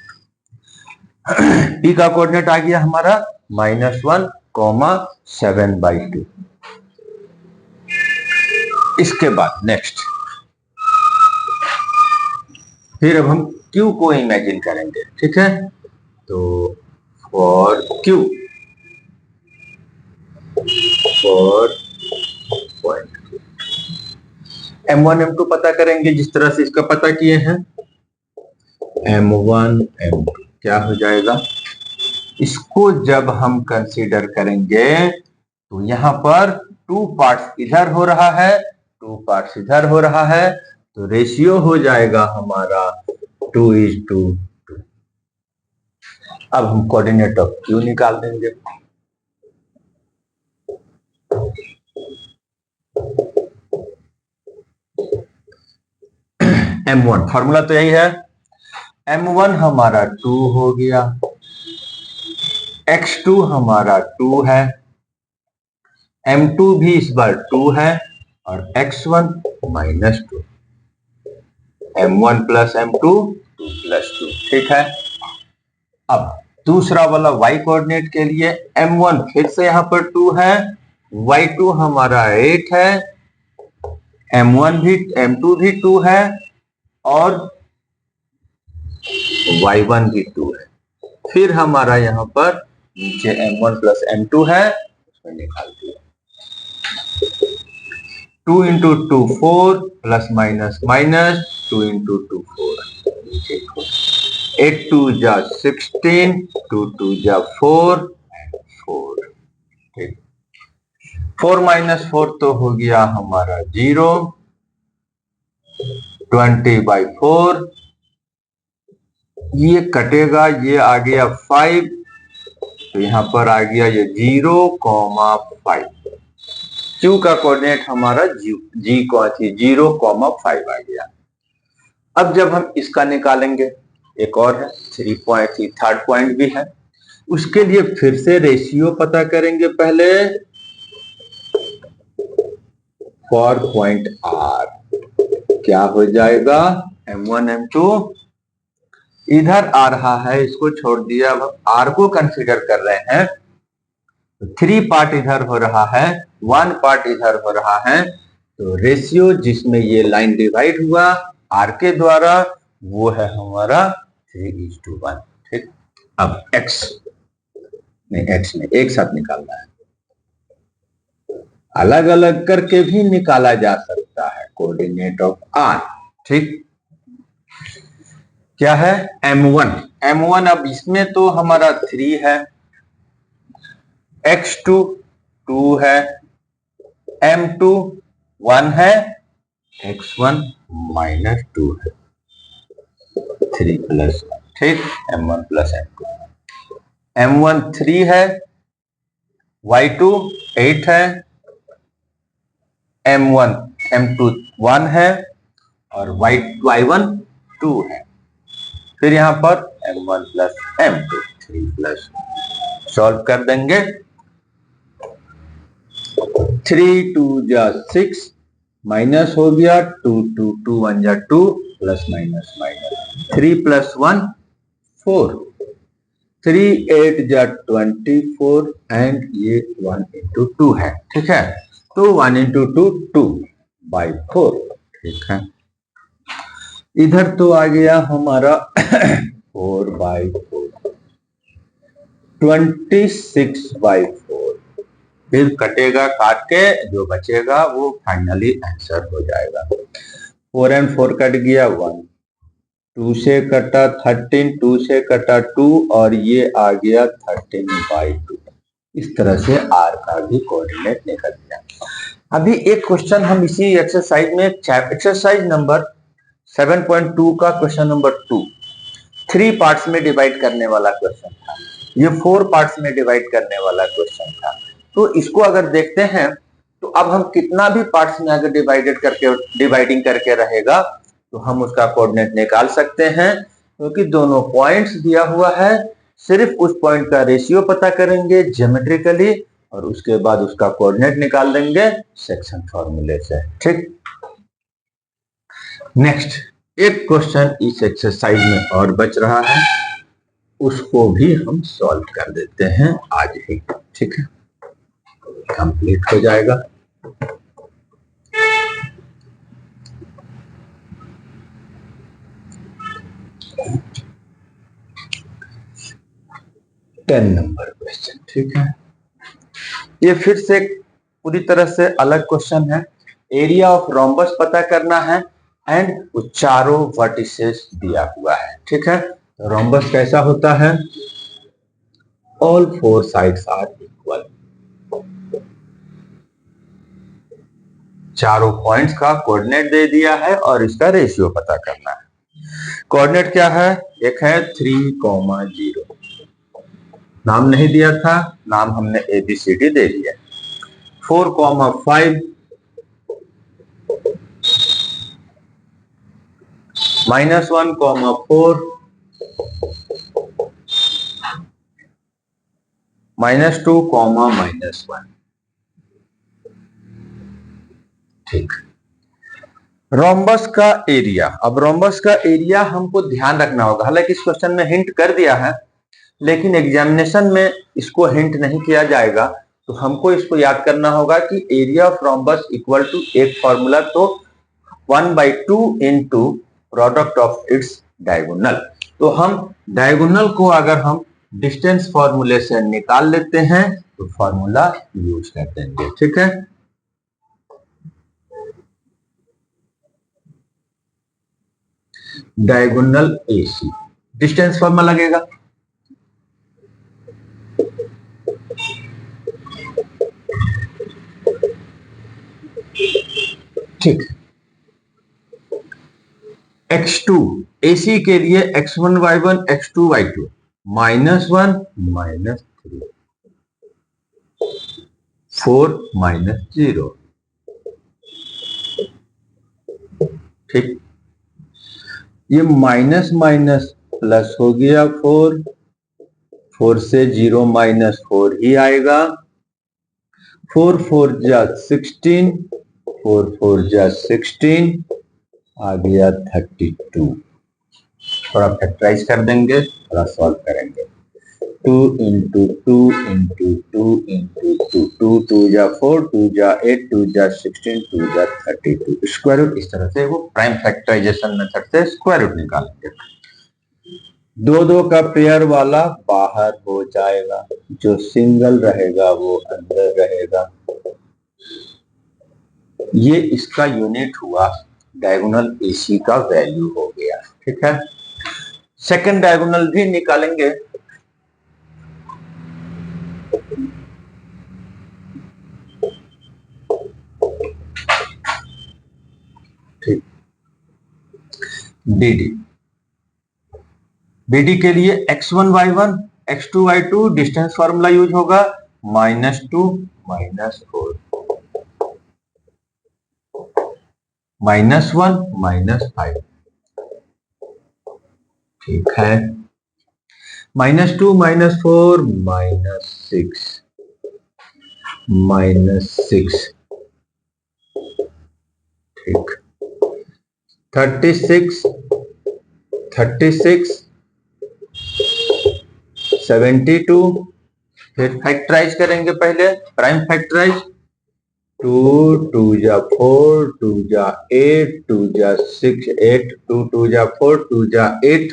P का कोऑर्डिनेट आ गया हमारा -1, 7/2। इसके बाद नेक्स्ट फिर अब हम Q को इमेजिन करेंगे, ठीक है। तो for Q, for point M1 M2 पता करेंगे जिस तरह से इसका पता किए हैं। M1 M2 क्या हो जाएगा? इसको जब हम कंसीडर करेंगे तो यहां पर 2 पार्ट्स इधर हो रहा है, 2 पार्ट्स इधर हो रहा है, तो रेशियो हो जाएगा हमारा 2:2। अब हम कोऑर्डिनेट ऑफ Q निकाल देंगे। M1 फॉर्मूला तो यही है, M1 हमारा 2 हो गया, X2 हमारा 2 है, M2 भी इस बार 2 है और X1 -2, M1 plus M2 2 plus 2। ठीक है। अब दूसरा वाला y कोऑर्डिनेट के लिए M1 फिर से यहां पर 2 है, Y2 हमारा 8 है, M2 भी 2 है और Y1 भी 2 है। फिर हमारा यहां पर नीचे M1 प्लस M2 है, उसमें निकाल दिया। 2 into 2 4 plus minus minus 2 into 2 4, 8 2 जा 16, 2 2 जा 4 and 4। ठीक, 4 minus 4 तो हो गया हमारा 0, 20/4, ये कटेगा, ये आ गया 5, तो यहां पर आ गया ये 0,5। Q का कोऑर्डिनेट हमारा G को 0,5 आ गया। अब जब हम इसका निकालेंगे, एक और है 3.3, थर्ड पॉइंट भी है, उसके लिए फिर से रेशियो पता करेंगे पहले फॉर पॉइंट R। क्या हो जाएगा? M1 M2 इधर आ रहा है, इसको छोड़ दिया, अब R को कंसीडर कर रहे हैं। 3 पार्ट इधर हो रहा है, 1 पार्ट इधर हो रहा है, तो रेशियो जिसमें ये लाइन डिवाइड हुआ R के द्वारा वो है हमारा 3:1। ठीक, अब X में एक साथ निकालना है, अलग अलग करके भी निकाला जा सकता है कोऑर्डिनेट ऑफ R। ठीक, क्या है? M1 अब इसमें तो हमारा 3 है, X2 2 है, M2 1 है, X1 -2 है, 3 प्लस 1। ठीक, M1 प्लस M2, M1 3 है, Y2 8 है, M2 1 है और Y1 2 है। फिर यहां पर M1 plus M2 3 plus, solve कर देंगे। 3 2 जा 6, माइनस हो गया 2 2 2 1 जा 2, प्लस माइनस माइनस 3 प्लस 1 4, 3 8 जा 24 एंड ये 1 into 2 है। ठीक है, तो 1 into 2 2/4। ठीक है, इधर तो आ गया हमारा 4/4, 26/4। फिर कटेगा, काट के जो बचेगा वो फाइनली आंसर हो जाएगा। 4 and 4 कट गया 1, 2 से कटा 13, 2 से कटा 2 और ये आ गया 13/2। इस तरह से R का भी कोऑर्डिनेट निकल गया। अभी एक क्वेश्चन हम इसी एक्सरसाइज में, एक्सरसाइज नंबर 7.2 का क्वेश्चन नंबर 2, 3 पार्ट्स में डिवाइड करने वाला क्वेश्चन था, ये 4 पार्ट्स में डिवाइड करने वाला क्वेश्चन था। तो इसको अगर देखते हैं तो अब हम कितना भी पार्ट्स में अगर डिवाइडिंग करके रहेगा तो हम उसका कोऑर्डिनेट निकाल सकते हैं, क्योंकि दोनों पॉइंट्स दिया हुआ है। सिर्फ उस पॉइंट का रेशियो पता करेंगे ज्योमेट्रिकली और उसके बाद उसका कोऑर्डिनेट निकाल देंगे सेक्शन फॉर्मूले से। ठीक, नेक्स्ट एक क्वेश्चन इस एक्सरसाइज में और बच रहा है, उसको भी हम सॉल्व कर देते हैं आज ही। ठीक है, कंप्लीट हो जाएगा। Ten number question. ठीक है, ये फिर से पूरी तरह से अलग क्वेश्चन है। एरिया ऑफ रोम्बस पता करना है, एंड वो चारों वर्टिसेस दिया हुआ है। ठीक है, तो रोम्बस कैसा होता है? All four sides are equal. चारों पॉइंट्स का कोऑर्डिनेट दे दिया है और इसका रेशियो पता करना है। कोऑर्डिनेट क्या है? एक है 3,0, नाम नहीं दिया था, नाम हमने ABCD दे दिया। 4,5 -1,4 -2, -1। ठीक। रोम्बस का एरिया, अब रोम्बस का एरिया हमको ध्यान रखना होगा। हालांकि इस क्वेश्चन में हिंट कर दिया है, लेकिन एग्जामिनेशन में इसको हिंट नहीं किया जाएगा, तो हमको इसको याद करना होगा कि area of rhombus equal to एक फॉर्मूला, तो 1/2 into product of its diagonal. तो हम डायगोनल को अगर हम डिस्टेंस फॉर्मूले से निकाल लेते हैं तो फॉर्मूला यूज कर देंगे। ठीक है, डायगोनल AC डिस्टेंस फॉर्मूला लगेगा। ठीक, x2 AC के लिए x1 y1 x2 y2 -1 -3 4 -0। ठीक, ये माइनस माइनस प्लस हो गया 4 से 0 -4 ही आएगा। 4 4 जा 16, 4 4 जा 16 आ गया 32। थोड़ा फैक्टराइज कर देंगे, थोड़ा सॉल्व करेंगे। 2 इंटू 2 इंटू 2 इंटू 2, 2 2 जा 4, 2 जा 8, 2 जा 16, 2 जा 32। स्क्वायर रूट इस तरह से वो प्राइम फैक्टराइजेशन मेथड से स्क्वायर रूट निकालेंगे। 2 2 का पेयर वाला बाहर हो जाएगा, जो सिंगल रहेगा वो अंदर रहेगा। ये इसका यूनिट हुआ, डायगोनल AC का वैल्यू हो गया। ठीक है, सेकंड डायगोनल भी निकालेंगे। ठीक, BD के लिए x1 y1 x2 y2 distance formula use होगा, -2 -4 -1 -5। ठीक है, -2 -4 -6 ठीक, 36 72। फिर फैक्टराइज करेंगे, पहले प्राइम फैक्टराइज। 2 2 जा 4, 2 जा 8, 2 जा 6 8, 2 2 जा 4, 2 जा 8,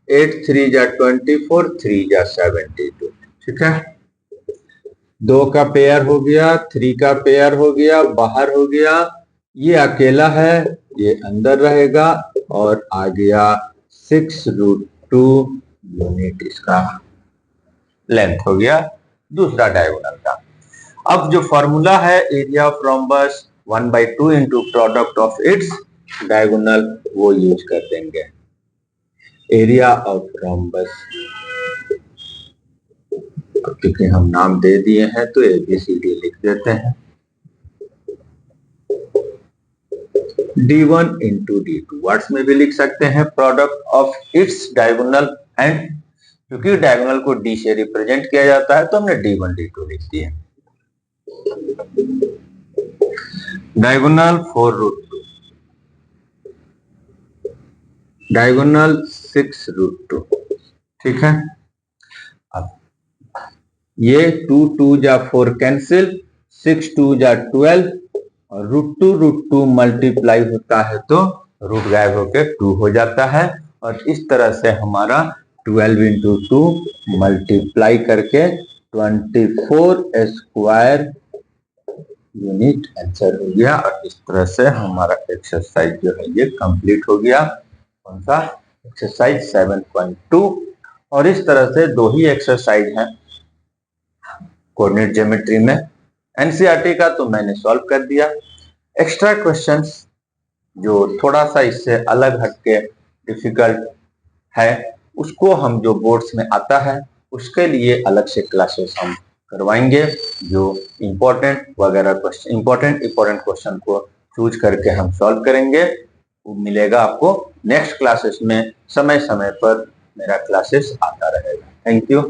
8 3 जा 24, 3 जा 72। ठीक है, 2 का पेयर हो गया, 3 का पेयर हो गया, बाहर हो गया। ये अकेला है, ये अंदर रहेगा, और आ गया 6√2 यूनिट इसका लेंथ हो गया दूसरा डायगोनल का। अब जो फॉर्मूला है area of rhombus 1/2 into product of its diagonal, वो यूज कर देंगे। एरिया ऑफ रोम्बस, क्योंकि हम नाम दे दिए हैं तो ABCD लिख देते हैं। D1 इंटू D2 वर्ड्स में भी लिख सकते हैं, product of its diagonal and, क्योंकि डायगोनल को D से रिप्रेजेंट किया जाता है तो हमने D1 D2 लिख दिए। Diagonal 4√2, diagonal 6√2। ठीक है, अब ये 2 2 जा 4 कैंसिल, 6 2 जा 12, और √2 मल्टीप्लाई होता है तो रूट गायब होकर 2 हो जाता है, और इस तरह से हमारा 12 इंटू 2 मल्टीप्लाई करके 24 स्क्वायर यूनिट आंसर हो गया। और इस तरह से हमारा एक्सरसाइज जो है ये कंप्लीट हो गया। कौन सा? एक्सरसाइज 7.2। और इस तरह से 2 ही एक्सरसाइज हैं कोऑर्डिनेट ज्योमेट्री में। एनसीईआरटी का तो मैंने सॉल्व कर दिया। एक्स्ट्रा क्वेश्चंस जो थोड़ा सा इससे अलग हटके डिफिकल्ट है, उसको हम जो बोर्ड्स में आता है उसके लिए अलग से क्लासेस हम करवाएंगे। जो इम्पोर्टेंट क्वेश्चन को चूज करके हम सॉल्व करेंगे, वो मिलेगा आपको नेक्स्ट क्लासेस में। समय समय पर मेरा क्लासेस आता रहेगा। Thank you.